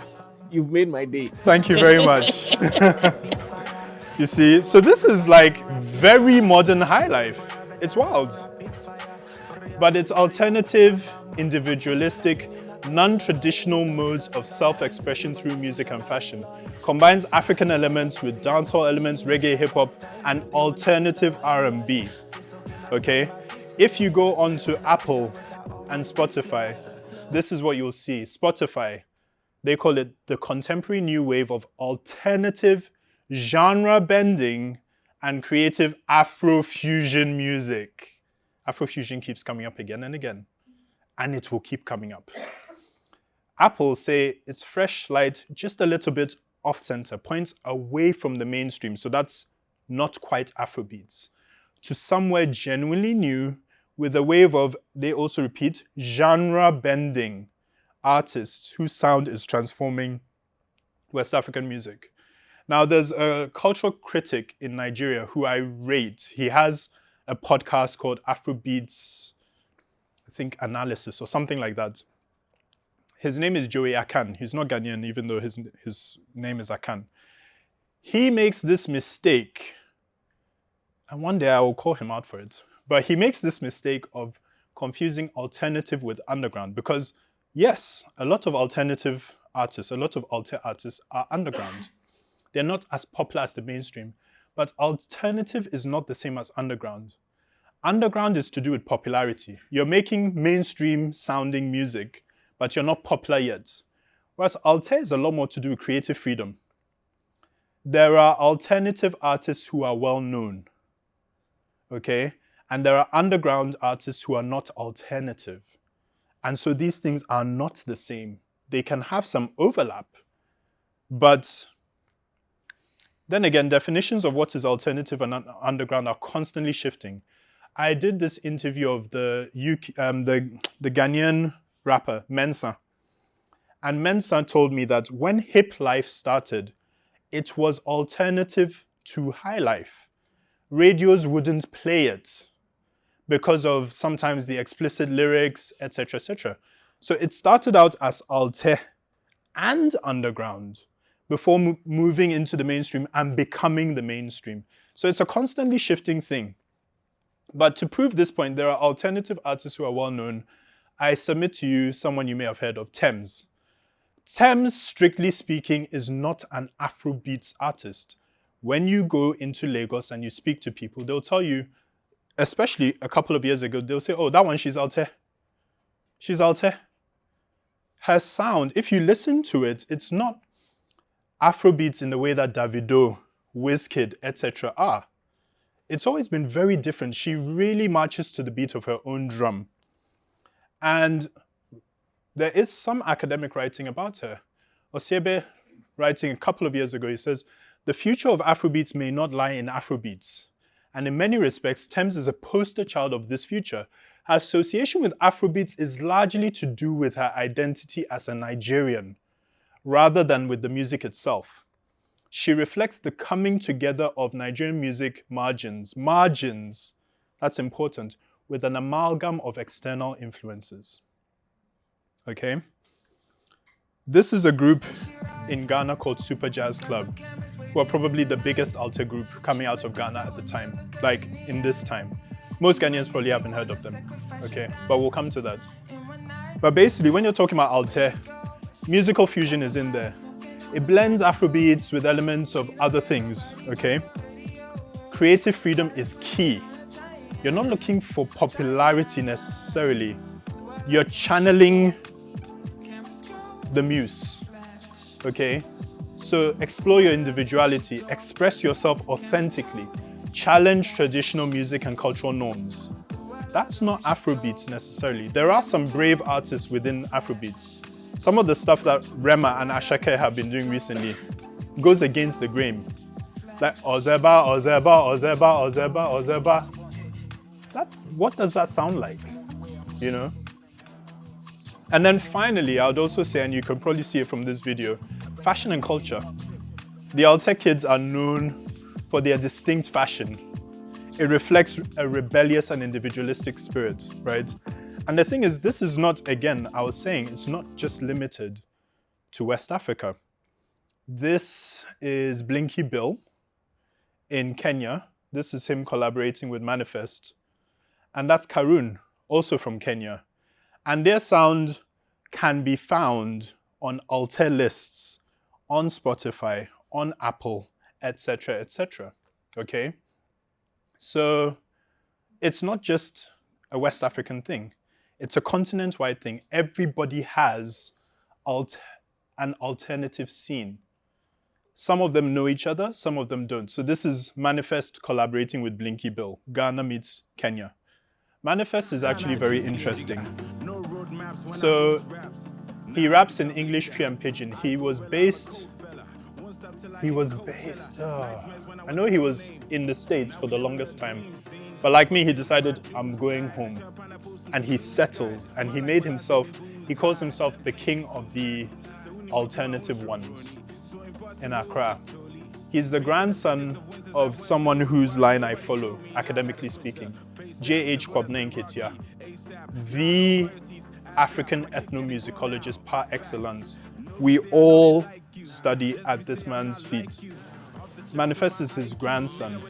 You've made my day. Thank you very much. You see, so this is like very modern high life. It's wild. But it's alternative, individualistic, non-traditional modes of self-expression through music and fashion. Combines African elements with dancehall elements, reggae, hip-hop, and alternative R&B. Okay? If you go onto Apple and Spotify, this is what you'll see. Spotify, they call it the contemporary new wave of alternative, genre-bending, and creative Afrofusion music. Afrofusion keeps coming up again and again, and it will keep coming up. Apple say it's fresh light, just a little bit off-center, points away from the mainstream, so that's not quite Afrobeats, to somewhere genuinely new with a wave of, they also repeat, genre-bending artists whose sound is transforming West African music. Now, there's a cultural critic in Nigeria who I rate. He has a podcast called Afrobeats, I think, Analysis or something like that. His name is Joey Akan. He's not Ghanaian, even though his name is Akan. He makes this mistake, and one day I will call him out for it, but he makes this mistake of confusing alternative with underground because, yes, a lot of alternative artists, a lot of Alté artists are underground. They're not as popular as the mainstream, but alternative is not the same as underground. Underground is to do with popularity. You're making mainstream sounding music, but you're not popular yet. Whereas Alté is a lot more to do with creative freedom. There are alternative artists who are well known, okay? And there are underground artists who are not alternative. And so these things are not the same. They can have some overlap, but then again, definitions of what is alternative and underground are constantly shifting. I did this interview of the Ghanaian rapper, Mensa. And Mensa told me that when hip life started, it was alternative to high life. Radios wouldn't play it because of sometimes the explicit lyrics, etc., etc. So it started out as Alté and underground before moving into the mainstream and becoming the mainstream. So it's a constantly shifting thing. But to prove this point, there are alternative artists who are well known. I submit to you someone you may have heard of, Thames. Thames, strictly speaking, is not an Afrobeats artist. When you go into Lagos and you speak to people, they'll tell you, especially a couple of years ago, they'll say, oh, that one, she's Alté. She's Alté. Her sound, if you listen to it, it's not Afrobeats in the way that Davido, Wizkid, etc. are. It's always been very different. She really marches to the beat of her own drum. And there is some academic writing about her. Osiebe, writing a couple of years ago, he says, the future of Afrobeats may not lie in Afrobeats. And in many respects, Thames is a poster child of this future. Her association with Afrobeats is largely to do with her identity as a Nigerian, rather than with the music itself. She reflects the coming together of Nigerian music margins, that's important, with an amalgam of external influences. Okay? This is a group in Ghana called Super Jazz Club, who are probably the biggest Alté group coming out of Ghana at the time, like in this time. Most Ghanaians probably haven't heard of them, okay? But we'll come to that. But basically, when you're talking about Alté, musical fusion is in there. It blends Afrobeats with elements of other things, okay? Creative freedom is key. You're not looking for popularity necessarily. You're channeling the muse, okay? So explore your individuality, express yourself authentically, challenge traditional music and cultural norms. That's not Afrobeats necessarily. There are some brave artists within Afrobeats. Some of the stuff that Rema and Ashake have been doing recently goes against the grain. Like Ozeba, Ozeba, Ozeba, Ozeba, Ozeba. What does that sound like? You know? And then finally, I would also say, and you can probably see it from this video, fashion and culture. The Alté kids are known for their distinct fashion. It reflects a rebellious and individualistic spirit, right? And the thing is, this is not, again, I was saying, it's not just limited to West Africa. This is Blinky Bill in Kenya. This is him collaborating with Manifest. And that's Karun, also from Kenya. And their sound can be found on Alté lists, on Spotify, on Apple, etc., etc. Okay? So it's not just a West African thing. It's a continent-wide thing. Everybody has an alternative scene. Some of them know each other, some of them don't. So this is Manifest collaborating with Blinky Bill. Ghana meets Kenya. Manifest is actually very interesting. So he raps in English, Tree and Pidgin. I know he was in the States for the longest time. But like me, he decided, I'm going home. And he settled, and he made himself, he calls himself the king of the alternative ones in Accra. He's the grandson of someone whose line I follow, academically speaking, J.H. Kwabena Nketia, the African ethnomusicologist par excellence. We all study at this man's feet. Manifest is his grandson.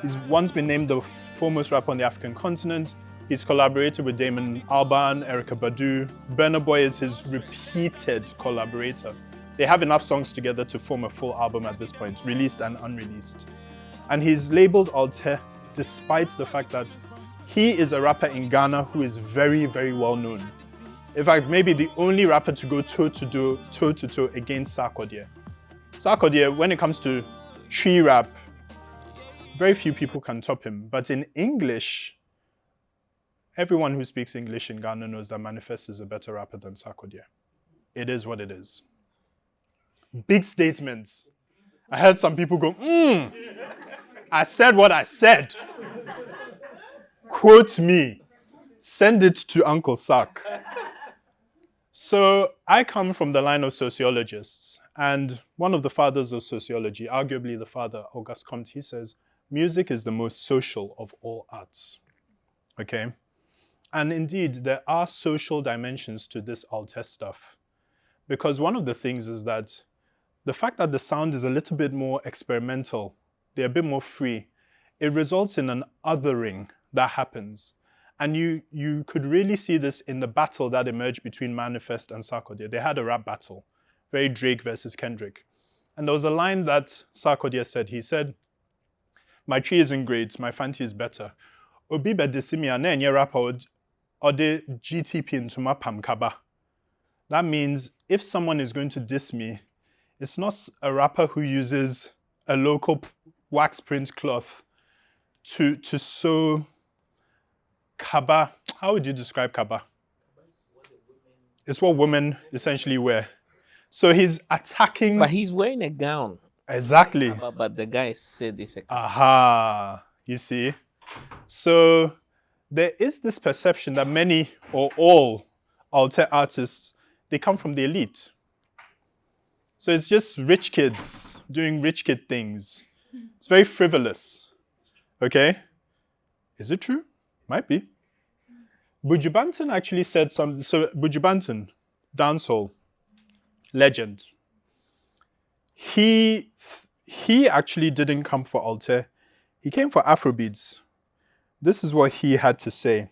He's once been named the foremost rapper on the African continent. He's collaborated with Damon Albarn, Erykah Badu. Burna Boy is his repeated collaborator. They have enough songs together to form a full album at this point, released and unreleased. And he's labeled Alté despite the fact that he is a rapper in Ghana who is very, very well known. In fact, maybe the only rapper to go toe-to-toe against Sarkodie. Sarkodie, when it comes to tree rap, very few people can top him. But in English, everyone who speaks English in Ghana knows that Manifest is a better rapper than Sarkodie. It is what it is. Big statements. I heard some people go, I said what I said. Quote me. Send it to Uncle Sark. So I come from the line of sociologists, and one of the fathers of sociology, arguably the father, Auguste Comte, he says, music is the most social of all arts. Okay? And indeed, there are social dimensions to this Alté stuff. Because one of the things is that the fact that the sound is a little bit more experimental, they're a bit more free, it results in an othering that happens. And you could really see this in the battle that emerged between Manifest and Sarkodie. They had a rap battle, very Drake versus Kendrick. And there was a line that Sarkodie said. He said, my tree isn't great, my fancy is better. Obi be disimi ane nye rapper ode GTP into my pam kaba. That means if someone is going to diss me, it's not a rapper who uses a local wax print cloth to sew kaba. How would you describe kaba? It's what women essentially wear. So he's attacking. But he's wearing a gown. Exactly. But the guy said it's a gown. Aha. You see? So there is this perception that many or all Alté artists, they come from the elite. So it's just rich kids doing rich kid things. It's very frivolous. Okay? Is it true? Might be. Buju Banton actually said something. So Buju Banton, dancehall legend. He actually didn't come for Alté. He came for Afrobeats. This is what he had to say.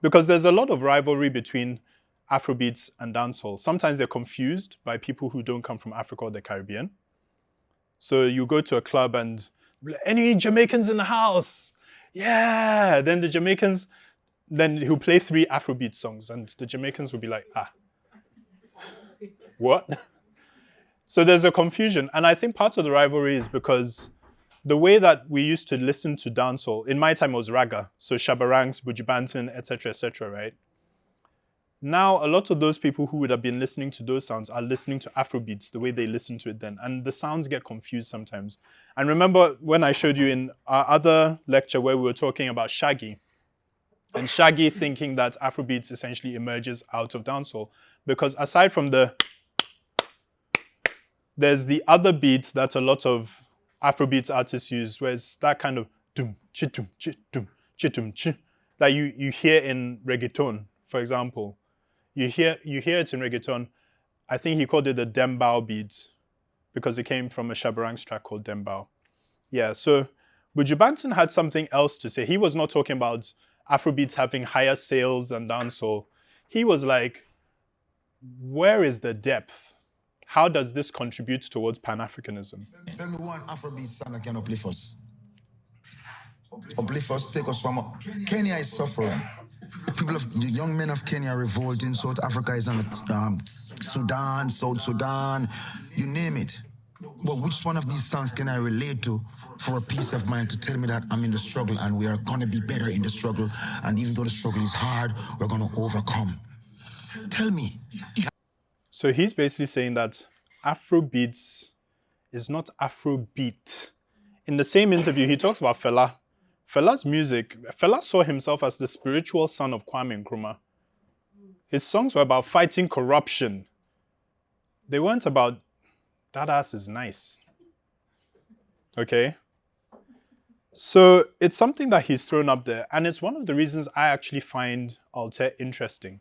Because there's a lot of rivalry between Afrobeats and dancehall. Sometimes they're confused by people who don't come from Africa or the Caribbean. So you go to a club and any Jamaicans in the house? Yeah. Then the Jamaicans, then he'll play 3 Afrobeat songs and the Jamaicans will be like, what? So there's a confusion. And I think part of the rivalry is because the way that we used to listen to dancehall, in my time it was raga, so shabarangs, buju banton, etc., right? Now, a lot of those people who would have been listening to those sounds are listening to Afrobeats the way they listened to it then. And the sounds get confused sometimes. And remember when I showed you in our other lecture where we were talking about Shaggy, and Shaggy thinking that Afrobeats essentially emerges out of dancehall. Because aside from there's the other beat that a lot of Afrobeats artists use, where it's that kind of dum, chitum, chitum, chitum, ch, that you hear in reggaeton, for example. You hear it in reggaeton. I think he called it the Dembao beat because it came from a Shabarangs track called Dembao. Yeah, so Buju Banton had something else to say. He was not talking about Afrobeats having higher sales than dancehall. He was like, where is the depth? How does this contribute towards Pan-Africanism? Tell me one Afrobeat song that can uplift us. Uplift us, take us from Kenya is suffering. People of the young men of Kenya are revolting. South Africa is on Sudan, South Sudan, you name it. But which one of these songs can I relate to for a peace of mind to tell me that I'm in the struggle and we are going to be better in the struggle, and even though the struggle is hard, we're going to overcome? Tell me. So he's basically saying that Afrobeats is not Afrobeat. In the same interview, he talks about Fela. Fela's music, Fela saw himself as the spiritual son of Kwame Nkrumah. His songs were about fighting corruption. They weren't about, that ass is nice. Okay? So it's something that he's thrown up there, and it's one of the reasons I actually find Alté interesting.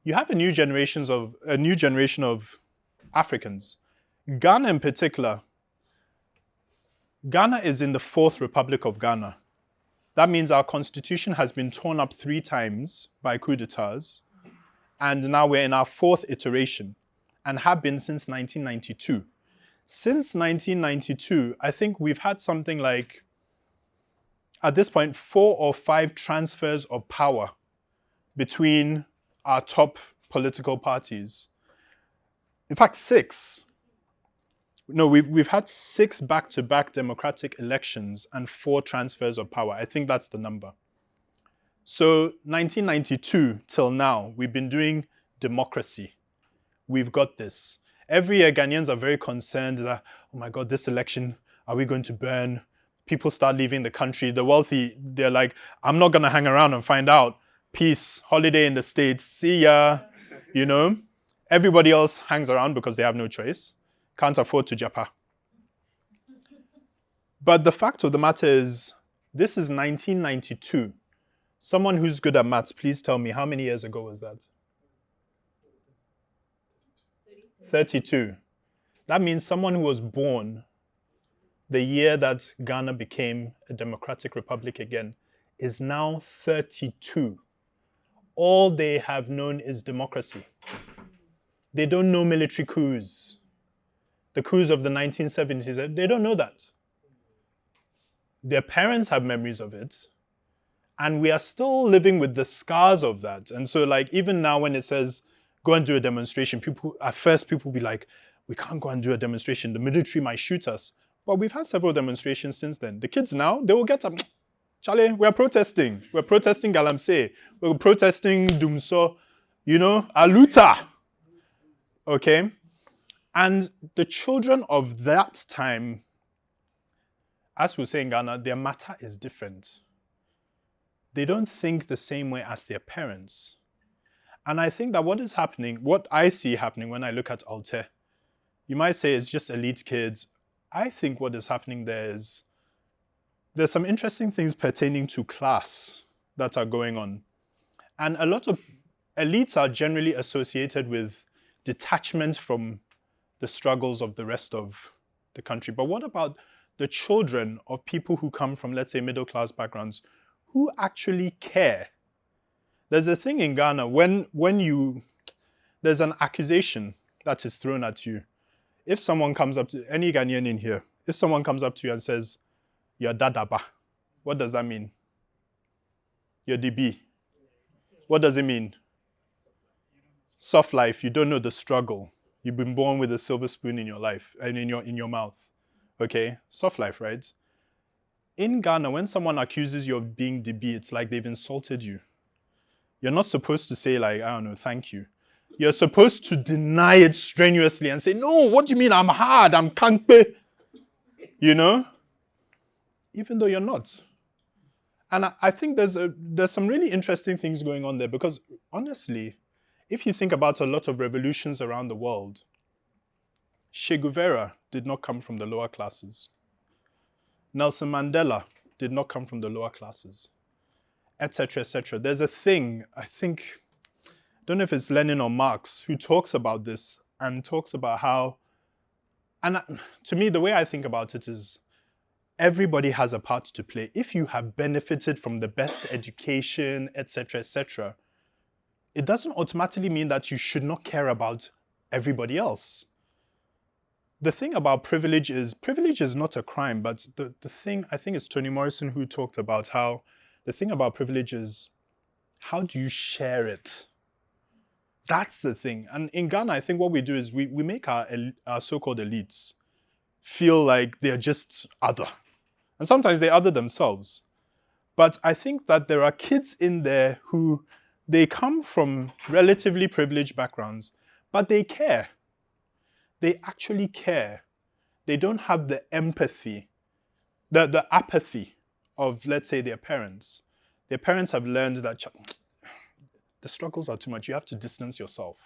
You have a new generation of Africans. Ghana in particular. Ghana is in the 4th Republic of Ghana. That means our constitution has been torn up 3 times by coup d'etats, and now we're in our 4th iteration, and have been since 1992. Since 1992, I think we've had something like, at this point, 4 or 5 transfers of power between our top political parties. In fact, 6. No, we've had 6 back-to-back democratic elections and 4 transfers of power. I think that's the number. So 1992 till now, we've been doing democracy. We've got this. Every year, Ghanaians are very concerned that, oh my God, this election, are we going to burn? People start leaving the country. The wealthy, they're like, I'm not going to hang around and find out. Peace, holiday in the States, see ya, you know. Everybody else hangs around because they have no choice. Can't afford to japa. But the fact of the matter is, this is 1992. Someone who's good at maths, please tell me, how many years ago was that? 32. That means someone who was born the year that Ghana became a democratic republic again is now 32. All they have known is democracy. They don't know military coups. The coups of the 1970s, they don't know that. Their parents have memories of it. And we are still living with the scars of that. And so like even now when it says, go and do a demonstration, at first people will be like, we can't go and do a demonstration. The military might shoot us. But we've had several demonstrations since then. The kids now, they will get up. Charlie, we're protesting. We're protesting Galamsey. We're protesting Dumso. You know, Aluta. Okay? And the children of that time, as we say in Ghana, their matter is different. They don't think the same way as their parents. And I think that what is happening, what I see happening when I look at Alté, you might say it's just elite kids. I think what is happening there is there's some interesting things pertaining to class that are going on. And a lot of elites are generally associated with detachment from the struggles of the rest of the country. But what about the children of people who come from, let's say, middle-class backgrounds who actually care? There's a thing in Ghana there's an accusation that is thrown at you. If someone comes up to any Ghanaian in here, if someone comes up to you and says, "You're dadaba," what does that mean? You're DB. What does it mean? Soft life. You don't know the struggle. You've been born with a silver spoon in your life and in your mouth. Okay? Soft life, right? In Ghana, when someone accuses you of being DB, it's like they've insulted you. You're not supposed to say like, I don't know, thank you. You're supposed to deny it strenuously and say, no, what do you mean? I'm hard, I'm kankpe. You know? Even though you're not. And I think there's some really interesting things going on there because honestly, if you think about a lot of revolutions around the world, Che Guevara did not come from the lower classes. Nelson Mandela did not come from the lower classes, etc., etc. There's a thing, I don't know if it's Lenin or Marx, who talks about this and talks about how, and to me, the way I think about it is everybody has a part to play. If you have benefited from the best education, etc., etc., it doesn't automatically mean that you should not care about everybody else. The thing about privilege is not a crime, but the thing, I think it's Toni Morrison who talked about how the thing about privilege is how do you share it? That's the thing. And in Ghana, I think what we do is we make our so-called elites feel like they're just other. And sometimes they other themselves. But I think that there are kids in there who, they come from relatively privileged backgrounds, but they care. They actually care. They don't have the empathy, the apathy of, let's say, their parents. Their parents have learned that the struggles are too much. You have to distance yourself.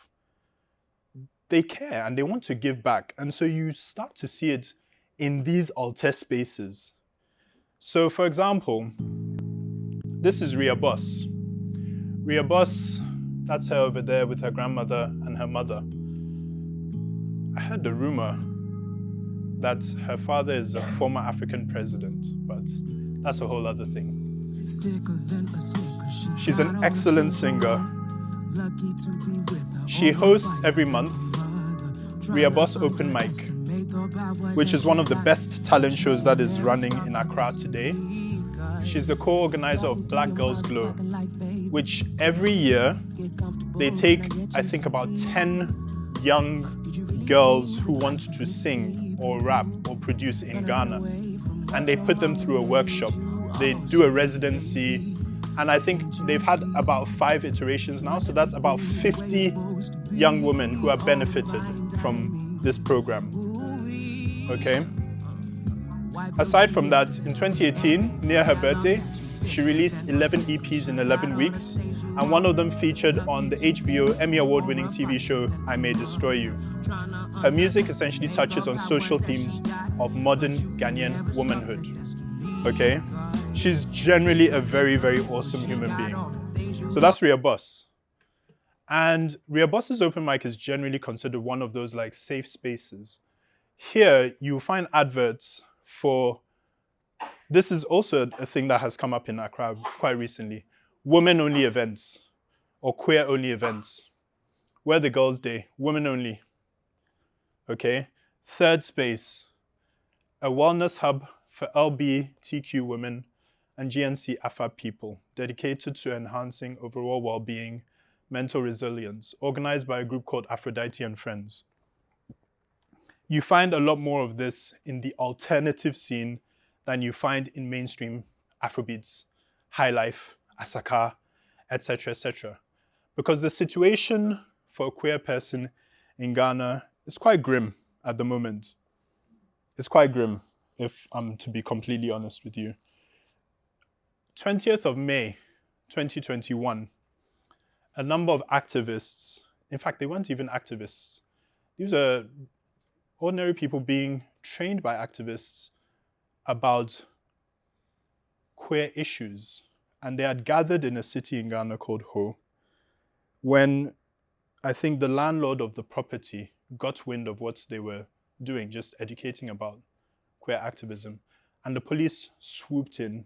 They care and they want to give back. And so you start to see it in these Alté spaces. So, for example, this is Ria Boss. Ria Boss, that's her over there with her grandmother and her mother. I heard the rumor that her father is a former African president, but that's a whole other thing. She's an excellent singer. She hosts every month Ria Boss Open Mic, which is one of the best talent shows that is running in Accra today. She's the co-organizer of Black Girls Glow, which every year they take, I think, about 10 young girls who want to sing or rap or produce in Ghana, and they put them through a workshop. They do a residency, and I think they've had about 5 iterations now, so that's about 50 young women who have benefited from this program. Okay? Aside from that, in 2018, near her birthday, she released 11 EPs in 11 weeks, and one of them featured on the HBO Emmy Award-winning TV show, I May Destroy You. Her music essentially touches on social themes of modern Ghanaian womanhood. Okay? She's generally a very, very awesome human being. So that's Ria Boss. And Ria Boss's open mic is generally considered one of those like safe spaces. Here, you'll find adverts for, this is also a thing that has come up in Accra quite recently, women-only events or queer-only events. We're the Girls' Day, women only. Okay? Third space, a wellness hub for LGBTQ women and GNC AFAB people, dedicated to enhancing overall well-being, mental resilience, organized by a group called Aphrodite and Friends. You find a lot more of this in the alternative scene than you find in mainstream Afrobeats, high life, Asaka, etc., etc. Because the situation for a queer person in Ghana is quite grim at the moment. It's quite grim, if I'm to be completely honest with you. 20th of May, 2021, a number of activists, in fact, they weren't even activists. These are ordinary people being trained by activists about queer issues. And they had gathered in a city in Ghana called Ho, when I think the landlord of the property got wind of what they were doing, just educating about queer activism. And the police swooped in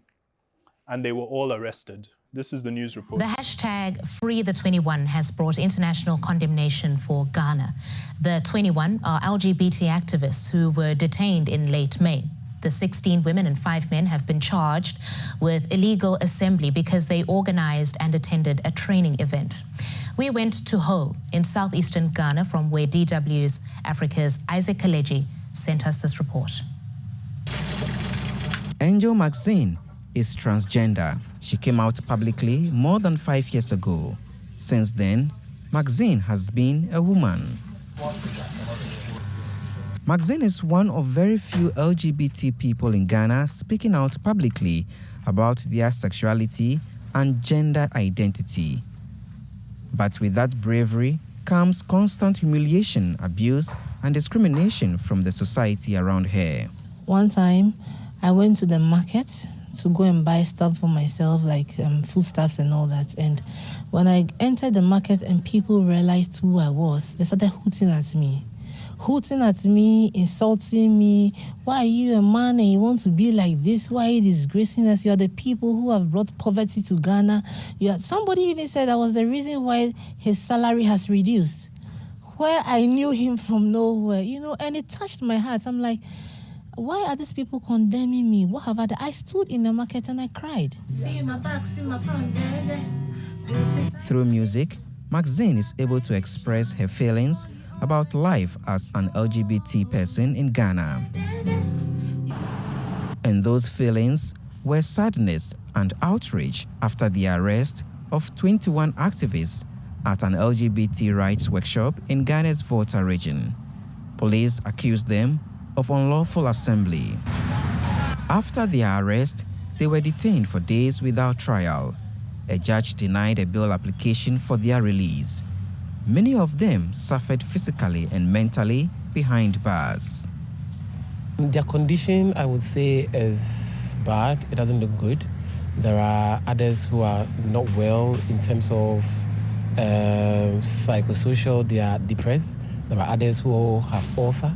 and they were all arrested. This is the news report. The hashtag #FreeThe21 has brought international condemnation for Ghana. The 21 are LGBT activists who were detained in late May. The 16 women and 5 men have been charged with illegal assembly because they organized and attended a training event. We went to Ho in southeastern Ghana, from where DW's Africa's Isaac Kaleji sent us this report. Angel Maxine is transgender. She came out publicly more than 5 years ago. Since then, Maxine has been a woman. Maxine is one of very few LGBT people in Ghana speaking out publicly about their sexuality and gender identity. But with that bravery comes constant humiliation, abuse, and discrimination from the society around her. One time, I went to the market to go and buy stuff for myself, like foodstuffs and all that. And when I entered the market and people realized who I was, they started hooting at me, insulting me. Why are you a man and you want to be like this? Why are you disgracing us? You are the people who have brought poverty to Ghana. Somebody even said that was the reason why his salary has reduced. Where I knew him from nowhere, and it touched my heart. I'm like, why are these people condemning me? What have I done? I stood in the market and I cried. See my back, see my front. Through music, Maxine is able to express her feelings about life as an LGBT person in Ghana. And those feelings were sadness and outrage after the arrest of 21 activists at an LGBT rights workshop in Ghana's Volta region. Police accused them of unlawful assembly. After their arrest, they were detained for days without trial. A judge denied a bail application for their release. Many of them suffered physically and mentally behind bars. Their condition, I would say, is bad. It doesn't look good. There are others who are not well in terms of psychosocial. They are depressed. There are others who have ulcer.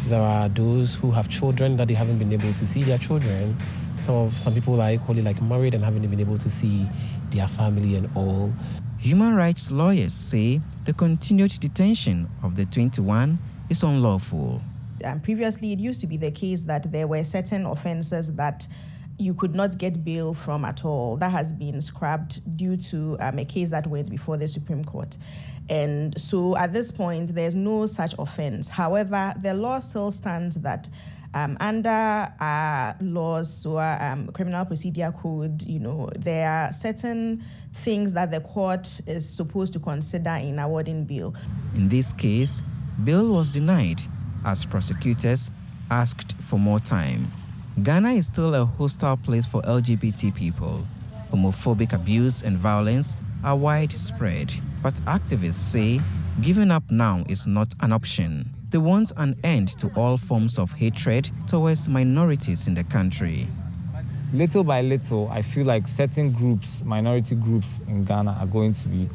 There are those who have children that they haven't been able to see their children. Some people are equally married and haven't been able to see their family and all. Human rights lawyers say the continued detention of the 21 is unlawful. Previously, it used to be the case that there were certain offenses that you could not get bail from at all. That has been scrapped due to a case that went before the Supreme Court. And so at this point, there's no such offense. However, the law still stands that under our laws, so Criminal Procedure Code, there are certain things that the court is supposed to consider in awarding bail. In this case, bail was denied as prosecutors asked for more time. Ghana is still a hostile place for LGBT people. Homophobic abuse and violence are widespread, but activists say giving up now is not an option. They want an end to all forms of hatred towards minorities in the country. Little by little, I feel like certain groups, minority groups in Ghana, are going to be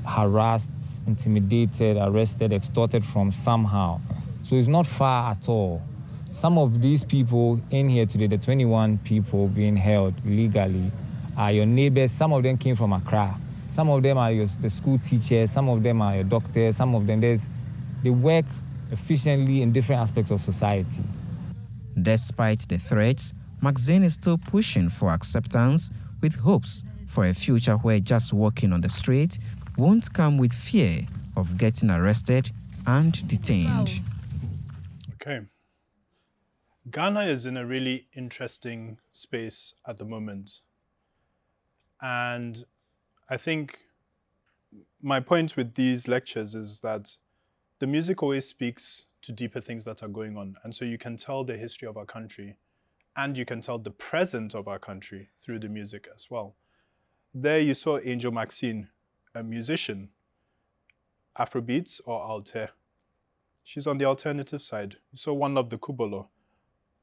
harassed, intimidated, arrested, extorted from somehow. So it's not far at all. Some of these people in here today, the 21 people being held illegally, are your neighbors. Some of them came from Accra. Some of them are the school teachers. Some of them are your doctors. Some of them, they work efficiently in different aspects of society. Despite the threats, Maxine is still pushing for acceptance with hopes for a future where just walking on the street won't come with fear of getting arrested and detained. Okay. Ghana is in a really interesting space at the moment. And I think my point with these lectures is that the music always speaks to deeper things that are going on. And so you can tell the history of our country and you can tell the present of our country through the music as well. There you saw Angel Maxine, a musician, Afrobeats or Alté. She's on the alternative side. You saw One Love the Kubolo,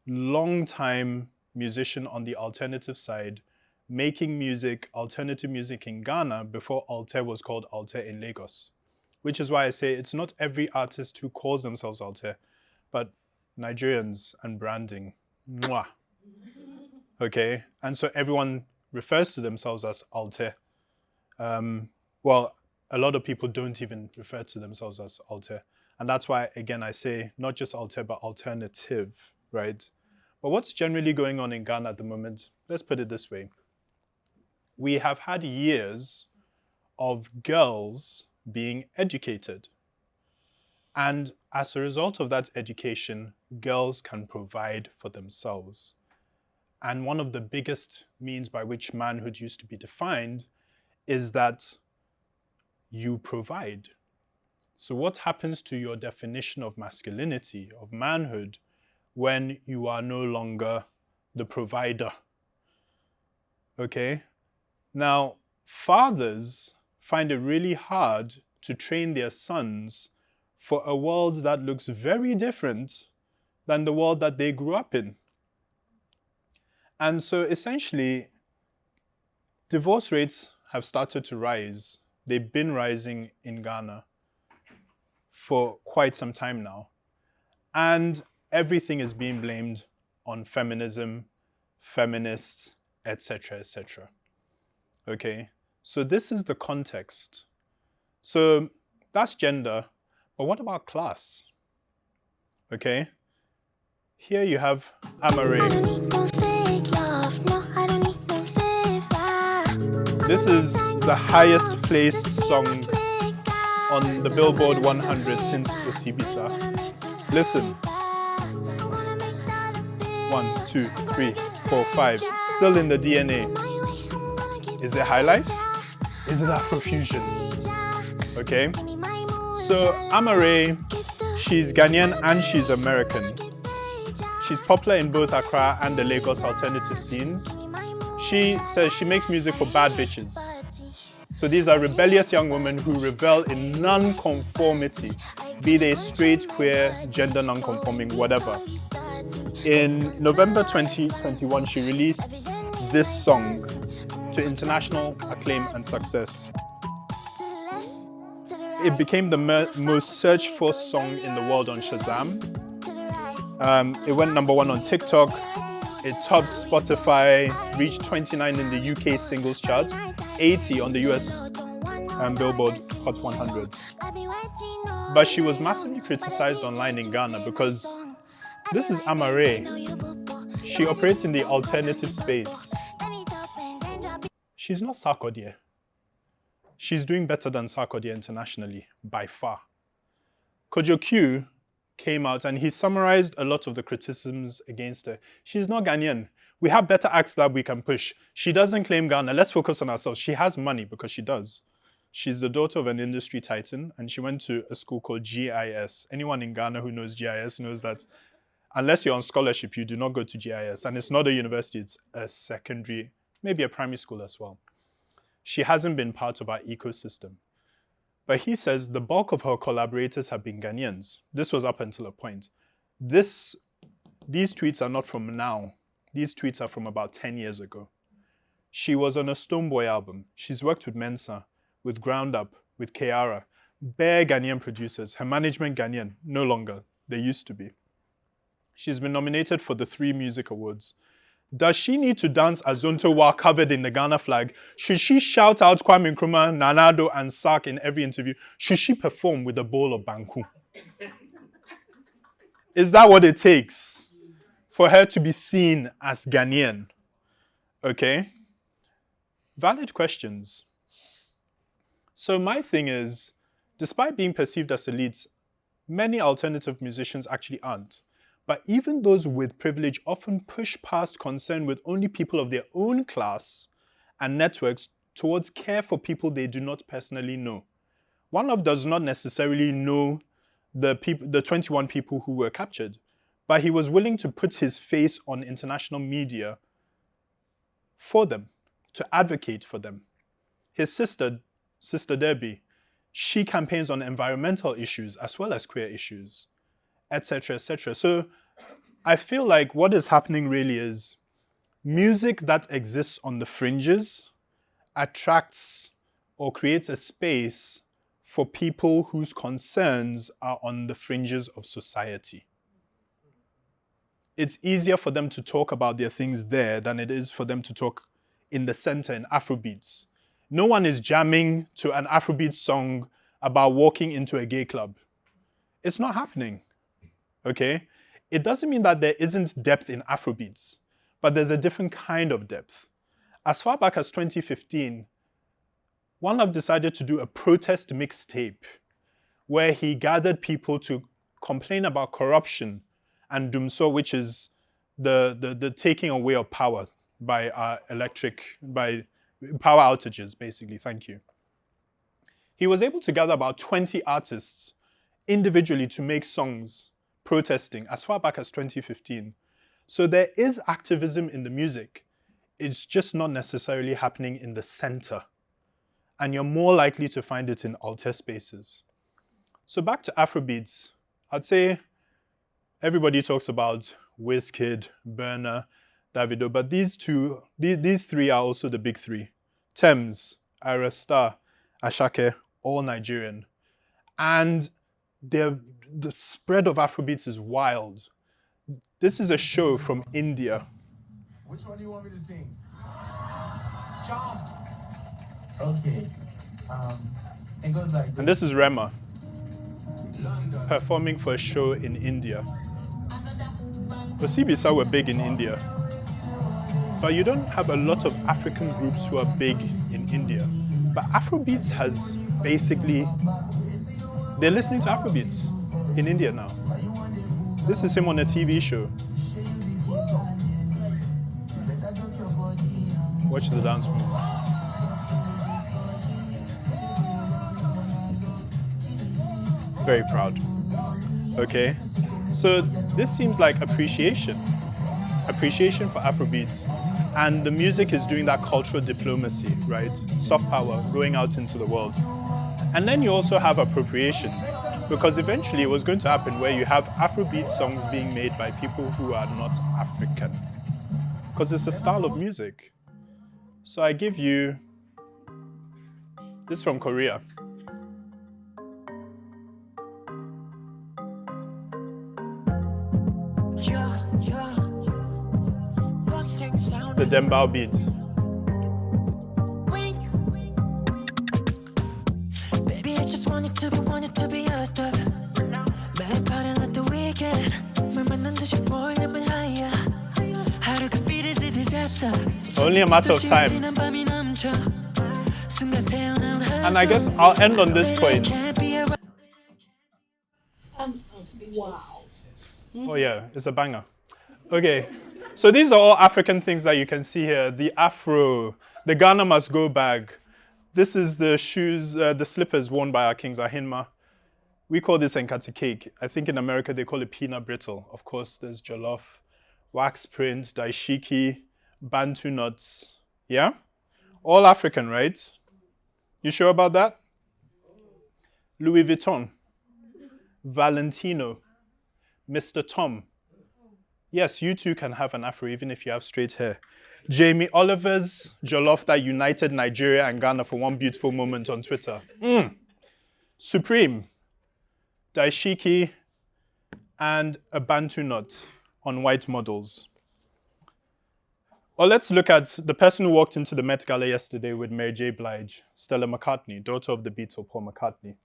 long-time musician on the alternative side, making music, alternative music in Ghana before Alté was called Alté in Lagos. Which is why I say it's not every artist who calls themselves Alté, but Nigerians and branding. Mwah. Okay? And so everyone refers to themselves as Alté. Well, a lot of people don't even refer to themselves as Alté. And that's why, again, I say not just Alté, but alternative, right? But what's generally going on in Ghana at the moment? Let's put it this way. We have had years of girls being educated. And as a result of that education, girls can provide for themselves. And one of the biggest means by which manhood used to be defined is that you provide. So what happens to your definition of masculinity, of manhood, when you are no longer the provider? Okay? Now, fathers find it really hard to train their sons for a world that looks very different than the world that they grew up in. And so essentially, divorce rates have started to rise. They've been rising in Ghana for quite some time now. And everything is being blamed on feminism, feminists, etc., etc. Okay, so this is the context. So that's gender, but what about class? Okay, here you have Amare. This is the highest placed song on the Billboard 100 since the CBSA. Listen. 1, 2, 3, 4, 5. Still in the DNA. Is it highlight? Is it Afrofusion? Okay. So Amare, she's Ghanaian and she's American. She's popular in both Accra and the Lagos alternative scenes. She says she makes music for bad bitches. So these are rebellious young women who revel in non-conformity, be they straight, queer, gender non-conforming, whatever. In November 2021, she released this song to international acclaim and success. It became the most searched for song in the world on Shazam. It went #1 on TikTok. It topped Spotify, reached 29 in the UK singles chart, 80 on the US Billboard Hot 100. But she was massively criticized online in Ghana because this is Amare. She operates in the alternative space. She's not Sarkodie. She's doing better than Sarkodie internationally, by far. Kojo Q came out and he summarized a lot of the criticisms against her. She's not Ghanaian. We have better acts that we can push. She doesn't claim Ghana. Let's focus on ourselves. She has money because she does. She's the daughter of an industry titan and she went to a school called GIS. Anyone in Ghana who knows GIS knows that unless you're on scholarship, you do not go to GIS. And it's not a university, it's a secondary, maybe a primary school as well. She hasn't been part of our ecosystem. But he says the bulk of her collaborators have been Ghanaians. This was up until a point. These tweets are not from now. These tweets are from about 10 years ago. She was on a Stonebwoy album. She's worked with Mensa, with Ground Up, with Kiara. Bare Ghanaian producers. Her management Ghanaian, no longer. They used to be. She's been nominated for the 3 music awards. Does she need to dance Azonto while covered in the Ghana flag? Should she shout out Kwame Nkrumah, Nanado, and Sark in every interview? Should she perform with a bowl of Banku? Is that what it takes for her to be seen as Ghanaian? Okay? Valid questions. So my thing is, despite being perceived as elites, many alternative musicians actually aren't. But even those with privilege often push past concern with only people of their own class and networks towards care for people they do not personally know. One Love does not necessarily know the 21 people who were captured, but he was willing to put his face on international media for them, to advocate for them. His sister Debbie, she campaigns on environmental issues as well as queer issues, etc., etc. So I feel like what is happening really is music that exists on the fringes attracts or creates a space for people whose concerns are on the fringes of society. It's easier for them to talk about their things there than it is for them to talk in the center in Afrobeats. No one is jamming to an Afrobeat song about walking into a gay club. It's not happening, okay? It doesn't mean that there isn't depth in Afrobeats, but there's a different kind of depth. As far back as 2015, One Love decided to do a protest mixtape where he gathered people to complain about corruption and Dumso, which is the taking away of power by by power outages, basically. Thank you. He was able to gather about 20 artists individually to make songs protesting as far back as 2015. So there is activism in the music. It's just not necessarily happening in the center. And you're more likely to find it in Alté spaces. So back to Afrobeats, I'd say everybody talks about Wizkid, Burna, Davido, but these three are also the big three. Thames, Ira Star, Ashake, all Nigerian. And the spread of Afrobeats is wild. This is a show from India. Which one do you want me to sing? Jump! Okay. It goes like this. And this is Rema, performing for a show in India. Osibisa were big in India, but you don't have a lot of African groups who are big in India. But Afrobeats has basically, they're listening to Afrobeats in India now. This is him on a TV show. Watch the dance moves. Very proud. Okay? So this seems like appreciation for Afrobeats. And the music is doing that cultural diplomacy, right? Soft power, going out into the world. And then you also have appropriation, because eventually it was going to happen where you have Afrobeat songs being made by people who are not African, because it's a style of music. So I give you this from Korea. The Dembao beat. Baby, I just wanted to be your stuff. 매일 party like the weekend. 물 만난 듯이 보이는 말라야. 하루 그 beat is a disaster. Only a matter of time. And I guess I'll end on this point. Wow. Oh yeah, it's a banger. Okay, so these are all African things that you can see here. The afro, the Ghana must go bag. This is the shoes, the slippers worn by our kings, Ahinma. We call this Nkati cake. I think in America they call it peanut brittle. Of course, there's jollof, wax print, daishiki, bantu nuts. Yeah? All African, right? You sure about that? Louis Vuitton, Valentino, Mr. Tom. Yes, you too can have an afro even if you have straight hair. Jamie Oliver's jollof that united Nigeria and Ghana for one beautiful moment on Twitter. Supreme, daishiki, and a bantu nut on white models. Or let's look at the person who walked into the Met Gala yesterday with Mary J. Blige, Stella McCartney, daughter of the Beatle, Paul McCartney.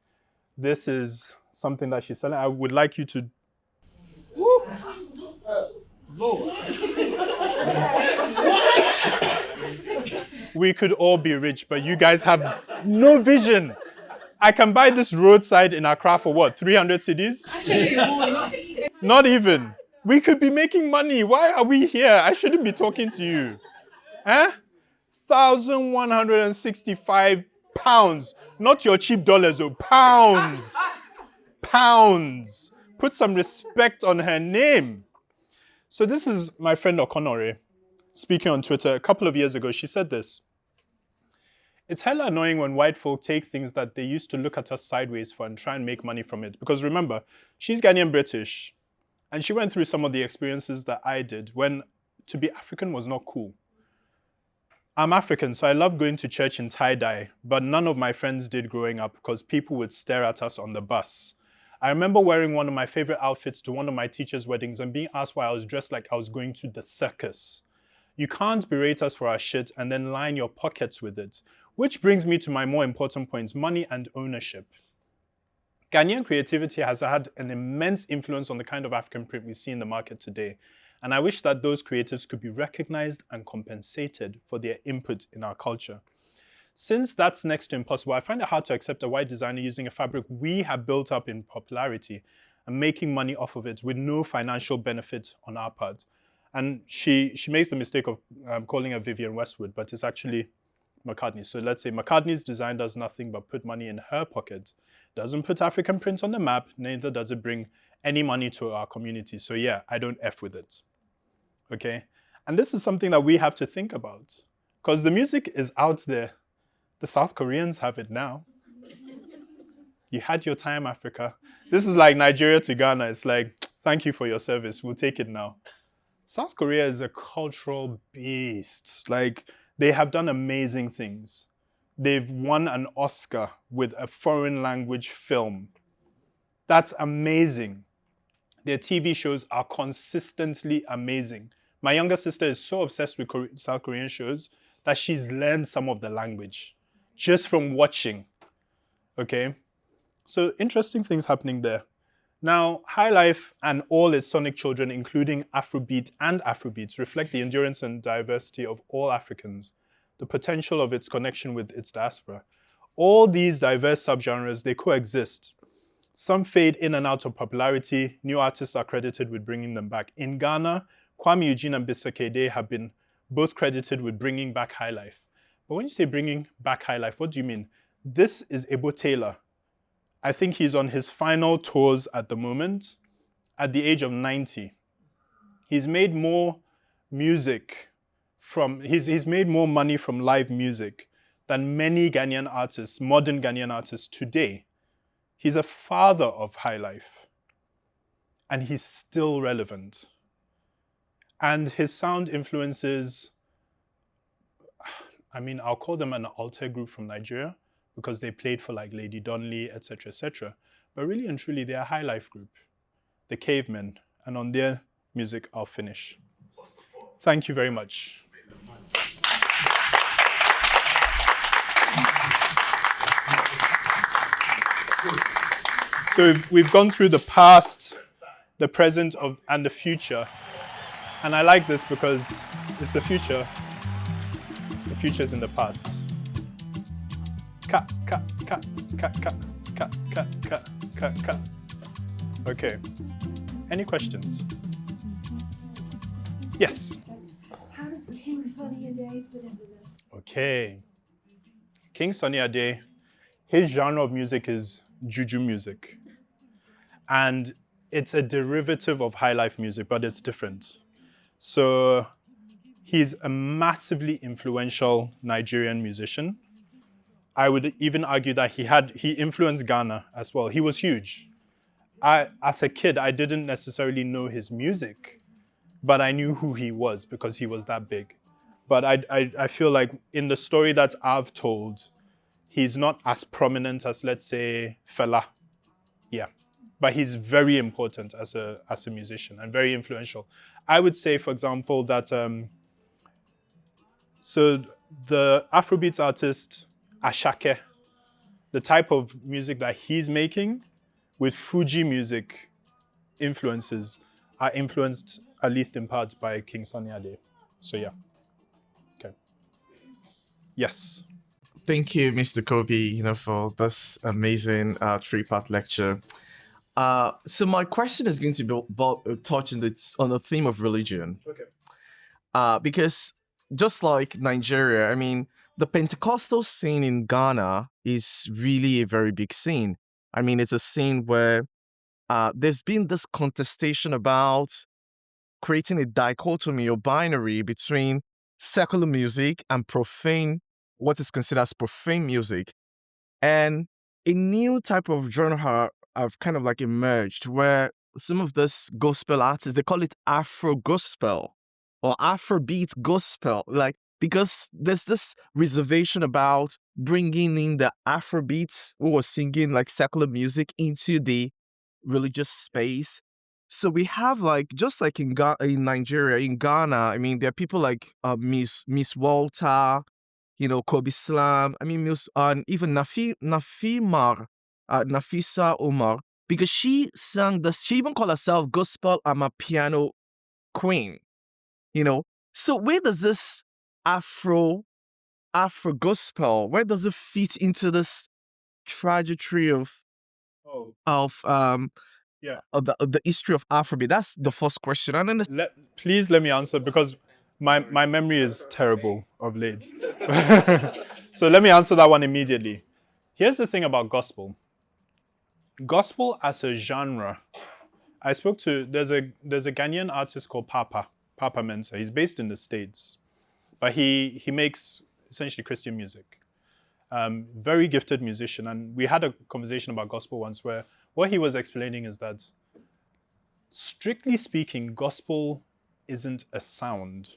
This is something that she's selling. I would like you to... We could all be rich, but you guys have no vision. I can buy this roadside in Accra for what, 300 cedis? Not even. We could be making money. Why are we here? I shouldn't be talking to you. 1,165 pounds. Not your cheap dollars, oh, pounds. Pounds. Put some respect on her name. So this is my friend Okonore speaking on Twitter a couple of years ago. She said this: it's hella annoying when white folk take things that they used to look at us sideways for and try and make money from it. Because remember, she's Ghanaian British, and she went through some of the experiences that I did when to be African was not cool. I'm African, so I love going to church in tie-dye, but none of my friends did growing up because people would stare at us on the bus. I remember wearing one of my favorite outfits to one of my teacher's weddings and being asked why I was dressed like I was going to the circus. You can't berate us for our shit and then line your pockets with it. Which brings me to my more important points, money and ownership. Ghanaian creativity has had an immense influence on the kind of African print we see in the market today. And I wish that those creatives could be recognized and compensated for their input in our culture. Since that's next to impossible, I find it hard to accept a white designer using a fabric we have built up in popularity and making money off of it with no financial benefit on our part. And she makes the mistake of calling her Vivienne Westwood, but it's actually McCartney. So let's say McCartney's design does nothing but put money in her pocket, doesn't put African print on the map, neither does it bring any money to our community. So yeah, I don't F with it, okay? And this is something that we have to think about because the music is out there. The South Koreans have it now. You had your time, Africa. This is like Nigeria to Ghana. It's like, thank you for your service. We'll take it now. South Korea is a cultural beast. Like, they have done amazing things. They've won an Oscar with a foreign language film. That's amazing. Their TV shows are consistently amazing. My younger sister is so obsessed with South Korean shows that she's learned some of the language just from watching, okay? So interesting things happening there. Now, High Life and all its sonic children, including Afrobeat and Afrobeats, reflect the endurance and diversity of all Africans, the potential of its connection with its diaspora. All these diverse subgenres, they coexist. Some fade in and out of popularity. New artists are credited with bringing them back. In Ghana, Kwame Eugene and Bisa Kede have been both credited with bringing back High Life. But when you say bringing back High Life, what do you mean? This is Ebo Taylor. I think he's on his final tours at the moment, at the age of 90. He's made more music he's made more money from live music than many Ghanaian artists, modern Ghanaian artists today. He's a father of High Life, and he's still relevant. And his sound influences, I mean, I'll call them an Alté group from Nigeria because they played for like Lady Donnelly, etc., etc. But really and truly, they're a High Life group, the Cavemen. And on their music, I'll finish. Thank you very much. So we've gone through the past, the present, and the future. And I like this because it's the future. The future is in the past. Okay. Any questions? Yes. How does King Sunny Ade fit into this? Okay. King Sunny Ade, his genre of music is juju music. And it's a derivative of high life music, but it's different. So he's a massively influential Nigerian musician. I would even argue that he influenced Ghana as well. He was huge. As a kid, I didn't necessarily know his music, but I knew who he was because he was that big. But I feel like in the story that I've told, he's not as prominent as, let's say, Fela. Yeah. But he's very important as a musician and very influential. I would say, for example, that so the Afrobeats artist Ashake, the type of music that he's making with Fuji music influences are influenced, at least in part, by King Sunny Ade. So yeah. Okay. Yes. Thank you, Mr. Kobby, for this amazing three-part lecture. So my question is going to be touching on the theme of religion. Okay. Because just like Nigeria, I mean, the Pentecostal scene in Ghana is really a very big scene. I mean, it's a scene where there's been this contestation about creating a dichotomy or binary between secular music and profane, what is considered as profane music. And a new type of genre have kind of like emerged where some of this gospel artists, they call it Afro gospel or Afrobeat gospel, like, because there's this reservation about bringing in the Afrobeats who was singing like secular music into the religious space. So we have like, just like in Nigeria, in Ghana, I mean, there are people like Miss Walter, you know, Kobe Slam. I mean, even Nafisa Umar, because she sang this. She even called herself gospel piano queen. You know, so where does this Afro gospel? Where does it fit into this trajectory of the history of Afrobeat? That's the first question. And then please let me answer, because my memory is terrible of late. So let me answer that one immediately. Here's the thing about gospel. Gospel as a genre. I spoke to, there's a Ghanaian artist called Papa Mensah. He's based in the States, but he makes essentially Christian music. Very gifted musician, and we had a conversation about gospel once where what he was explaining is that, strictly speaking, gospel isn't a sound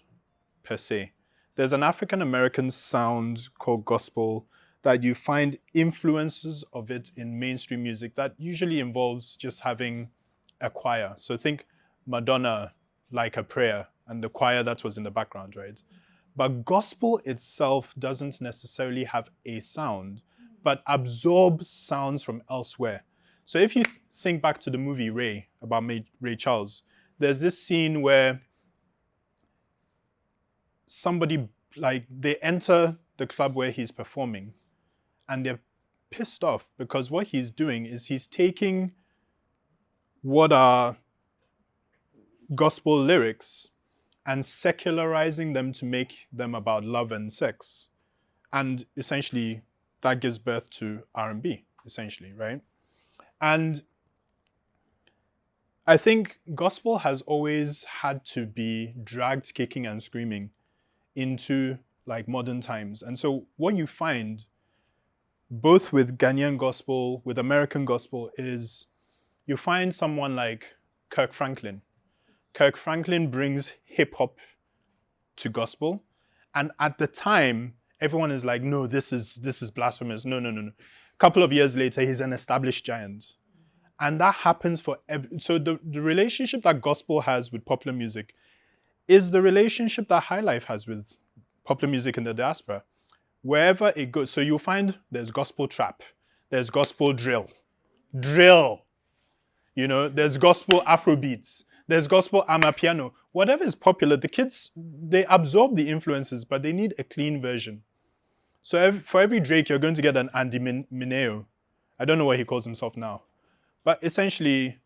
per se. There's an African American sound called gospel that you find influences of it in mainstream music that usually involves just having a choir. So think Madonna, like a prayer, and the choir that was in the background, right? But gospel itself doesn't necessarily have a sound, but absorbs sounds from elsewhere. So if you think back to the movie Ray, about Ray Charles, there's this scene where somebody, like, they enter the club where he's performing, and they're pissed off because what he's doing is he's taking what are gospel lyrics and secularizing them to make them about love and sex. And essentially, that gives birth to R&B, essentially, right? And I think gospel has always had to be dragged kicking and screaming into like modern times. And so what you find, both with Ghanaian gospel, with American gospel, is you find someone like Kirk Franklin. Kirk Franklin brings hip hop to gospel. And at the time, everyone is like, no, this is blasphemous. No. A couple of years later, he's an established giant. And that happens for so the relationship that gospel has with popular music is the relationship that High Life has with popular music in the diaspora. Wherever it goes, so you'll find there's gospel trap, there's gospel drill, you know, there's gospel Afrobeats, there's gospel amapiano. Whatever is popular, the kids, they absorb the influences, but they need a clean version. So for every Drake, you're going to get an Andy Mineo. I don't know what he calls himself now. But essentially,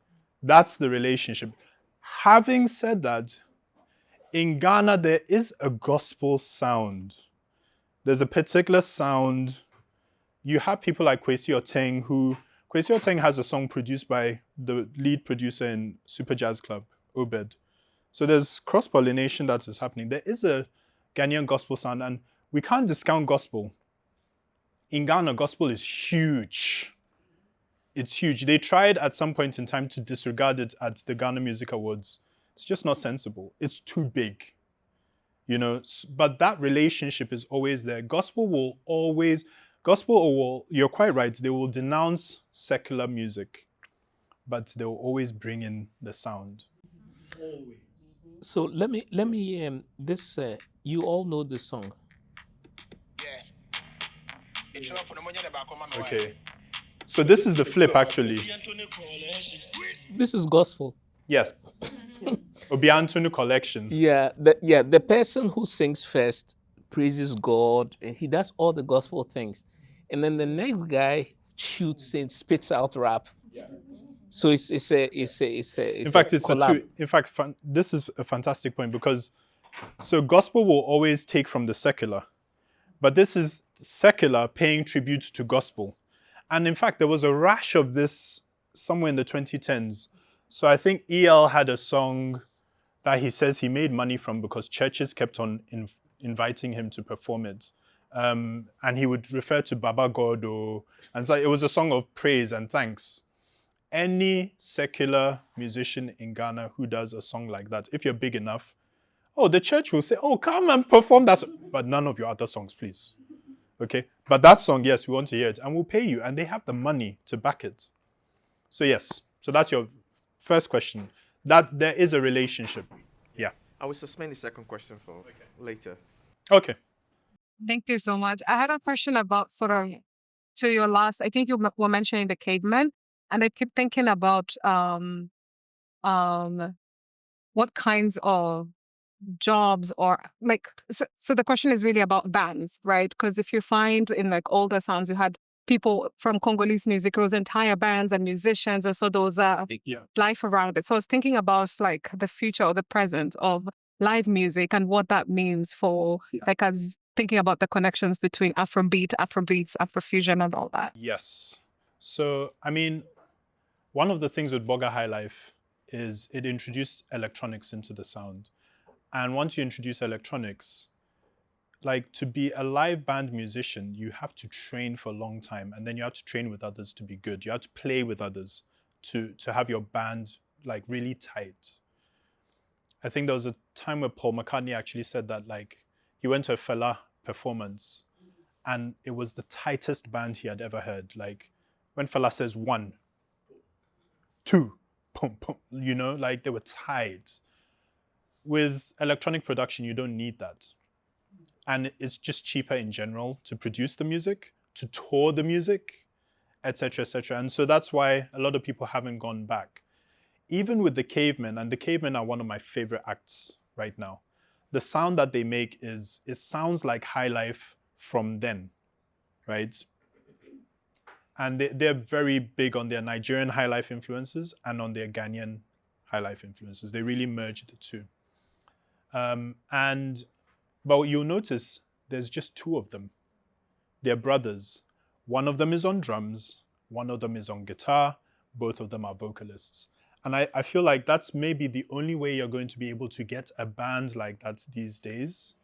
that's the relationship. Having said that, in Ghana, there is a gospel sound. There's a particular sound. You have people like Kwesi Oteng, Kwesi Oteng has a song produced by the lead producer in Super Jazz Club, Obed. So there's cross-pollination that is happening. There is a Ghanaian gospel sound, and we can't discount gospel. In Ghana, gospel is huge. It's huge. They tried at some point in time to disregard it at the Ghana Music Awards. It's just not sensible. It's too big, you know. But that relationship is always there. Gospel, you're quite right, they will denounce secular music, but they will always bring in the sound. Always. So let me you all know this song. Okay. So this is the flip, actually. This is gospel. Yes. Obiantunu collection. Yeah, the person who sings first praises God, and he does all the gospel things, and then the next guy shoots and spits out rap. Yeah. So it's a collab. This is a fantastic point, because so gospel will always take from the secular, but this is secular paying tribute to gospel. And in fact, there was a rash of this somewhere in the 2010s. So I think EL had a song that he says he made money from because churches kept on inviting him to perform it. And he would refer to Baba God, and so it was a song of praise and thanks. Any secular musician in Ghana who does a song like that, if you're big enough, the church will say, come and perform that, but none of your other songs, please. Okay, but that song, yes, we want to hear it, and we'll pay you, and they have the money to back it. So yes, so that's your first question. that there is a relationship. Yeah. I will suspend the second question for later. Okay. Thank you so much. I had a question about sort of to your last, I think you were mentioning the cavemen, and I keep thinking about what kinds of jobs or like, so the question is really about bands, right? Because if you find in like older sounds, you had people from Congolese music, it was entire bands and musicians, and so those life around it. So I was thinking about like the future or the present of live music and what that means for like as thinking about the connections between Afrobeats, Afrofusion, and all that. Yes. So, I mean, one of the things with Boga High Life is it introduced electronics into the sound. And once you introduce electronics, like to be a live band musician, you have to train for a long time, and then you have to train with others to be good. You have to play with others to have your band like really tight. I think there was a time where Paul McCartney actually said that like he went to a Fela performance and it was the tightest band he had ever heard. Like when Fela says 1, 2, boom, boom, you know, like they were tight. With electronic production, you don't need that. And it's just cheaper in general to produce the music, to tour the music, etc., etc. And so that's why a lot of people haven't gone back. Even with the Cavemen, and the Cavemen are one of my favorite acts right now. The sound that they make it sounds like High Life from then, right? And they're very big on their Nigerian High Life influences and on their Ghanaian High Life influences. They really merge the two. But you'll notice there's just 2 of them. They're brothers. One of them is on drums, one of them is on guitar, both of them are vocalists. And I feel like that's maybe the only way you're going to be able to get a band like that these days.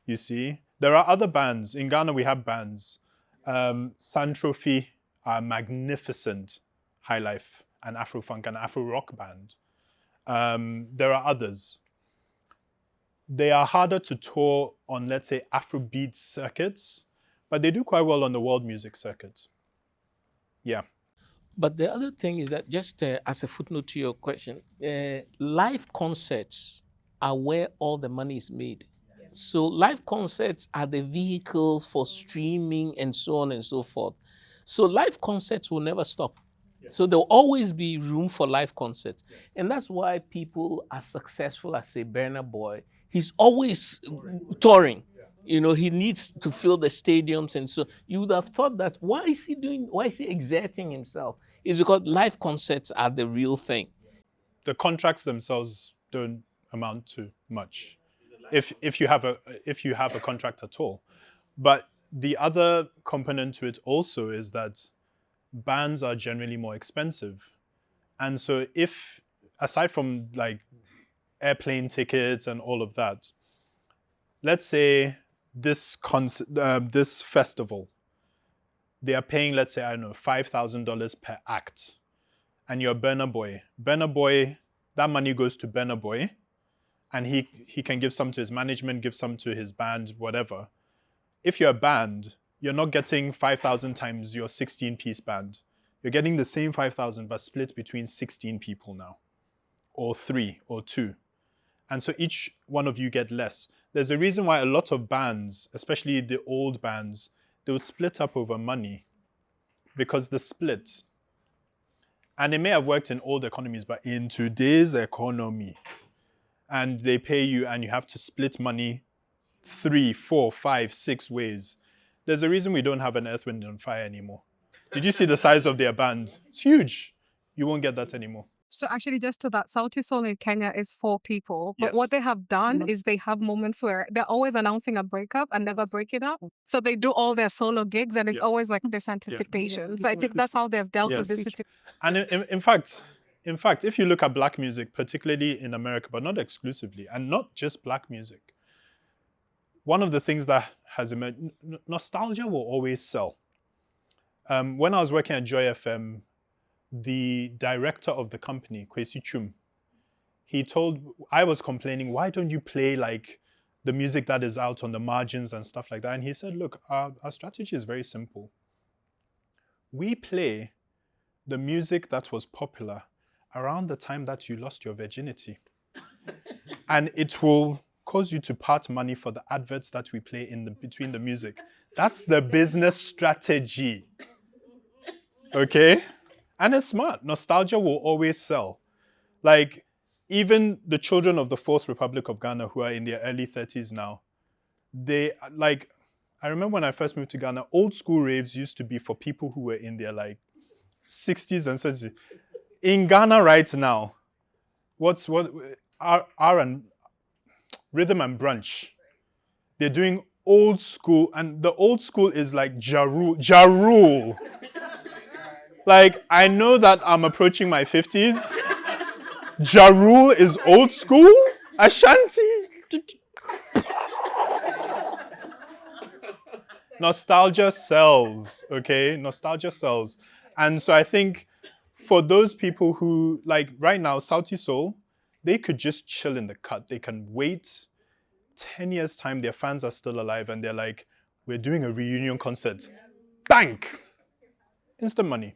You see, there are other bands. In Ghana, we have bands. Santrophy are magnificent High Life and Afro-funk and Afro-rock band. There are others. They are harder to tour on, let's say, Afrobeats circuits, but they do quite well on the world music circuit. Yeah. But the other thing is that just as a footnote to your question, live concerts are where all the money is made. Yes. So live concerts are the vehicle for streaming and so on and so forth. So live concerts will never stop. Yes. So there'll always be room for live concerts. Yes. And that's why people are successful as a Burna Boy. He's always touring. You know, he needs to fill the stadiums. And so you would have thought that why is he exerting himself? It's because live concerts are the real thing. The contracts themselves don't amount to much if you have a contract at all. But the other component to it also is that bands are generally more expensive. And so if, aside from like airplane tickets and all of that, let's say this festival, they are paying, let's say, I don't know, $5,000 per act, and you're Burna Boy. Burna Boy, that money goes to Burna Boy, and he can give some to his management, give some to his band, whatever. If you're a band, you're not getting 5,000 times your 16-piece band. You're getting the same 5,000, but split between 16 people now, or 3 or 2. And so each one of you get less. There's a reason why a lot of bands, especially the old bands, they would split up over money, because the split, and it may have worked in old economies, but in today's economy, and they pay you and you have to split money 3, 4, 5, 6 ways. There's a reason we don't have an Earth, Wind and Fire anymore. Did you see the size of their band? It's huge. You won't get that anymore. So actually, just to that, Sauti Sol in Kenya is 4 people. But what they have done is they have moments where they're always announcing a breakup and never breaking up. So they do all their solo gigs, and it's always like this anticipation. So I think that's how they've dealt with this situation. And in fact, if you look at Black music, particularly in America, but not exclusively, and not just Black music, one of the things that has emerged, nostalgia will always sell. When I was working at Joy FM, the director of the company, Kwesi Chum, I was complaining, why don't you play like the music that is out on the margins and stuff like that? And he said, look, our strategy is very simple. We play the music that was popular around the time that you lost your virginity. And it will cause you to part money for the adverts that we play in between the music. That's the business strategy. Okay? And it's smart. Nostalgia will always sell. Like, even the children of the Fourth Republic of Ghana who are in their early 30s now, they, like, I remember when I first moved to Ghana, old school raves used to be for people who were in their, like, 60s and 70s. In Ghana right now, R and rhythm and brunch, they're doing old school, and the old school is like Ja Rule. Like, I know that I'm approaching my 50s. Ja Rule is old school? Ashanti? Nostalgia sells, okay? Nostalgia sells. And so I think for those people who, like right now, Sauti Soul, they could just chill in the cut. They can wait 10 years' time, their fans are still alive, and they're like, we're doing a reunion concert. Bank! Instant money.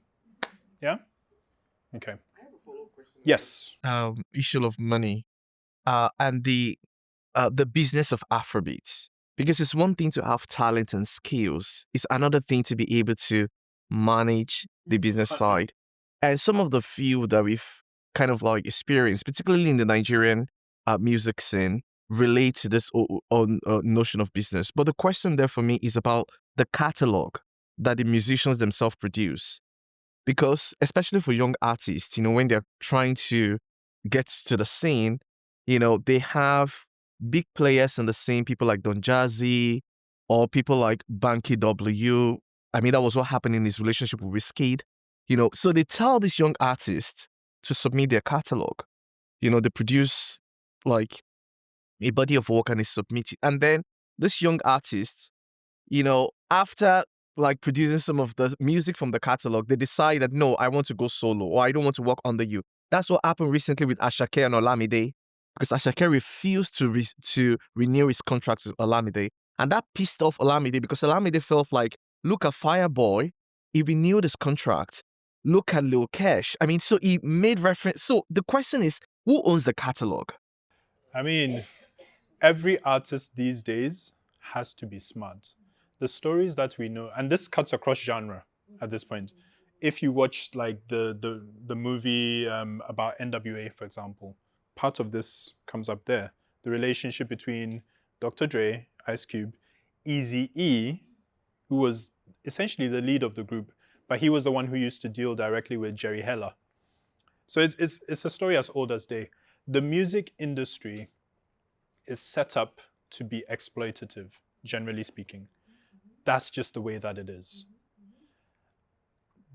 Yeah? Okay. Yes. Issue of money and the business of Afrobeats. Because it's one thing to have talent and skills. It's another thing to be able to manage the business side. And some of the few that we've kind of like experienced, particularly in the Nigerian music scene, relate to this notion of business. But the question there for me is about the catalog that the musicians themselves produce. Because especially for young artists, you know, when they're trying to get to the scene, you know, they have big players in the scene, people like Don Jazzy or people like Banky W. I mean, that was what happened in his relationship with Wizkid. You know, so they tell these young artists to submit their catalog. You know, they produce like a body of work and they submit it. And then this young artists, you know, after like producing some of the music from the catalog, they decide that, no, I want to go solo or I don't want to work under you. That's what happened recently with Asake and Olamide, because Asake refused to renew his contract with Olamide. And that pissed off Olamide because Olamide felt like, look at Fireboy, he renewed his contract. Look at Lil Kesh. I mean, so he made reference. So the question is, who owns the catalog? I mean, every artist these days has to be smart. The stories that we know, and this cuts across genre at this point. If you watch like the movie about NWA, for example, part of this comes up there. The relationship between Dr. Dre, Ice Cube, Eazy-E, who was essentially the lead of the group, but he was the one who used to deal directly with Jerry Heller. So it's a story as old as day. The music industry is set up to be exploitative, generally speaking. That's just the way that it is.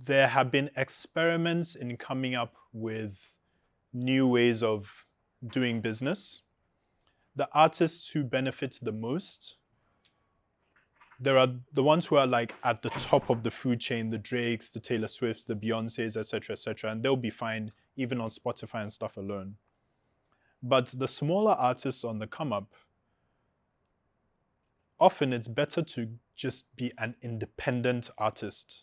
There have been experiments in coming up with new ways of doing business. The artists who benefit the most, there are the ones who are like at the top of the food chain, the Drakes, the Taylor Swifts, the Beyoncés, etc., and they'll be fine even on Spotify and stuff alone. But the smaller artists on the come up, often it's better to just be an independent artist.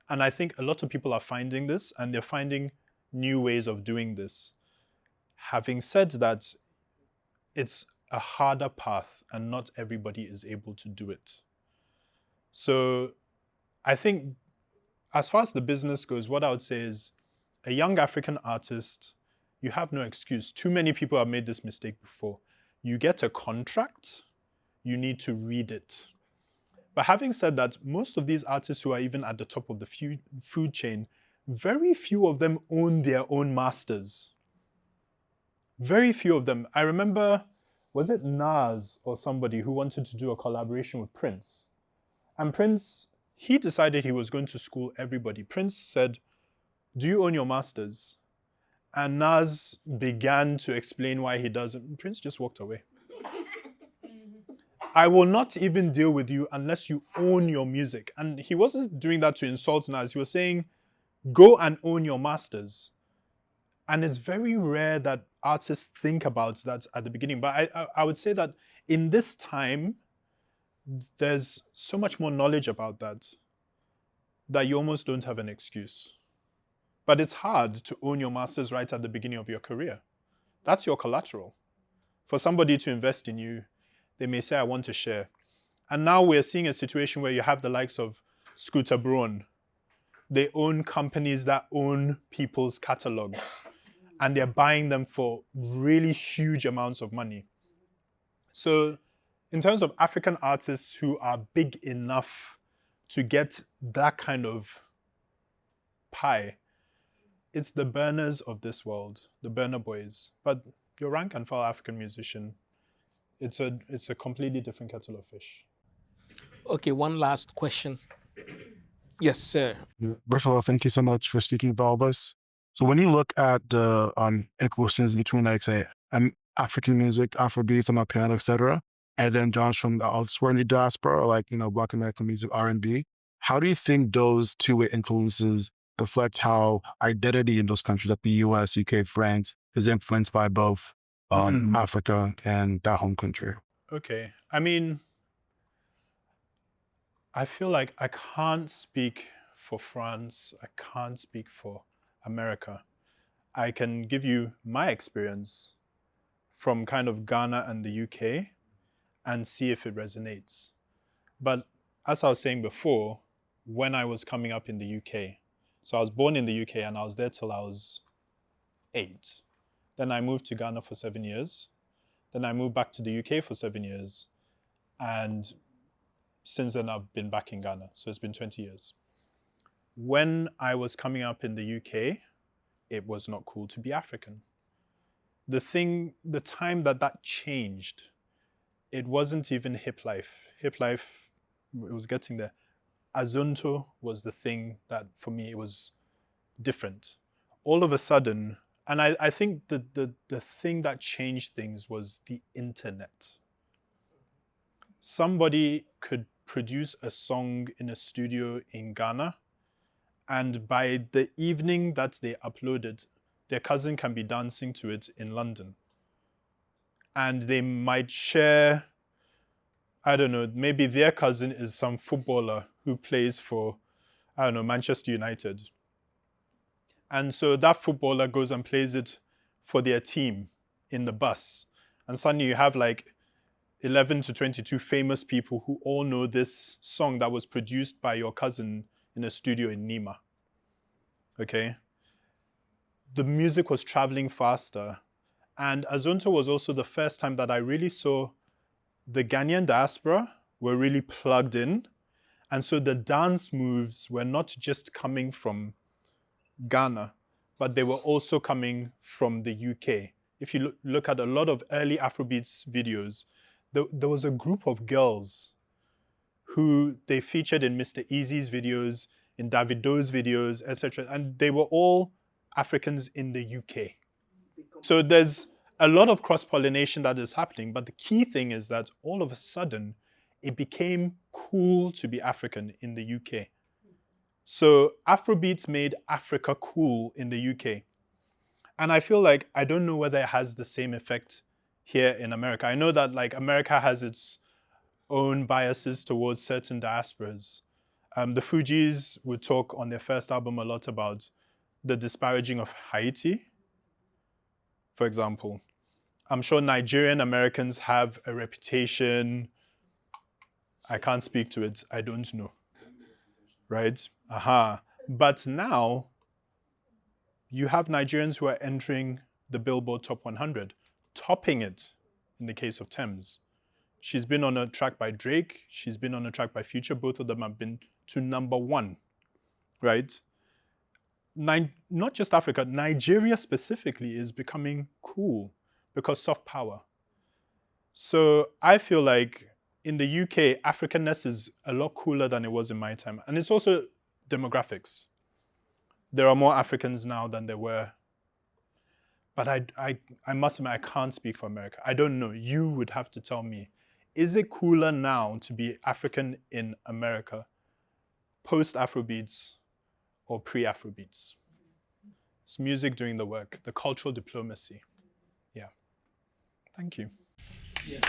And I think a lot of people are finding this, and they're finding new ways of doing this. Having said that, it's a harder path, and not everybody is able to do it. So I think as far as the business goes, what I would say is a young African artist, you have no excuse. Too many people have made this mistake before. You get a contract, you need to read it. But having said that, most of these artists who are even at the top of the food chain, very few of them own their own masters. Very few of them. I remember, was it Nas or somebody who wanted to do a collaboration with Prince? And Prince, he decided he was going to school everybody. Prince said, do you own your masters? And Nas began to explain why he doesn't. Prince just walked away. I will not even deal with you unless you own your music. And he wasn't doing that to insult Nas. He was saying, go and own your masters. And it's very rare that artists think about that at the beginning. But I would say that in this time, there's so much more knowledge about that you almost don't have an excuse. But it's hard to own your masters right at the beginning of your career. That's your collateral. For somebody to invest in you, they may say, I want to share. And now we're seeing a situation where you have the likes of Scooter Braun. They own companies that own people's catalogs, and they're buying them for really huge amounts of money. So in terms of African artists who are big enough to get that kind of pie, it's the Burners of this world, the Burner Boys. But your rank and file African musician, it's a completely different kettle of fish. Okay, one last question. Yes, sir. First of all, thank you so much for speaking with all of us. So when you look at the equations between, like, say, African music, Afrobeats, piano, etc., and then genres from elsewhere in the diaspora, like, Black American music, R&B, how do you think those two influences reflect how identity in those countries, like the US, UK, France, is influenced by both Africa and that home country? Okay. I mean, I feel like I can't speak for France. I can't speak for America. I can give you my experience from kind of Ghana and the UK and see if it resonates. But as I was saying before, when I was coming up in the UK, so I was born in the UK and I was there till I was 8. Then I moved to Ghana for 7 years. Then I moved back to the UK for 7 years. And since then, I've been back in Ghana. So it's been 20 years. When I was coming up in the UK, it was not cool to be African. The time that changed, it wasn't even hip life. Hip life, it was getting there. Azonto was the thing that, for me, it was different. All of a sudden, and I think the thing that changed things was the internet. Somebody could produce a song in a studio in Ghana, and by the evening that they uploaded, their cousin can be dancing to it in London. And they might share, I don't know, maybe their cousin is some footballer who plays for, I don't know, Manchester United. And so that footballer goes and plays it for their team in the bus. And suddenly you have like 11 to 22 famous people who all know this song that was produced by your cousin in a studio in Nima. Okay? The music was traveling faster. And Azonto was also the first time that I really saw the Ghanaian diaspora were really plugged in. And so the dance moves were not just coming from Ghana, but they were also coming from the UK. If you look at a lot of early Afrobeats videos, there was a group of girls who they featured in Mr. Easy's videos, in Davido's videos, etc. And they were all Africans in the UK. So there's a lot of cross-pollination that is happening, but the key thing is that all of a sudden, it became cool to be African in the UK. So Afrobeats made Africa cool in the UK. And I feel like, I don't know whether it has the same effect here in America. I know that like America has its own biases towards certain diasporas. The Fugees would talk on their first album a lot about the disparaging of Haiti, for example. I'm sure Nigerian Americans have a reputation. I can't speak to it. I don't know. Right? But now, you have Nigerians who are entering the Billboard Top 100, topping it in the case of Thames. She's been on a track by Drake. She's been on a track by Future. Both of them have been to #1, right? Not just Africa, Nigeria specifically is becoming cool because soft power. So I feel like in the UK, Africanness is a lot cooler than it was in my time. And it's also demographics. There are more Africans now than there were. But I must admit, I can't speak for America. I don't know. You would have to tell me. Is it cooler now to be African in America, post-Afrobeats or pre-Afrobeats? It's music doing the work, the cultural diplomacy. Yeah. Thank you. Yeah.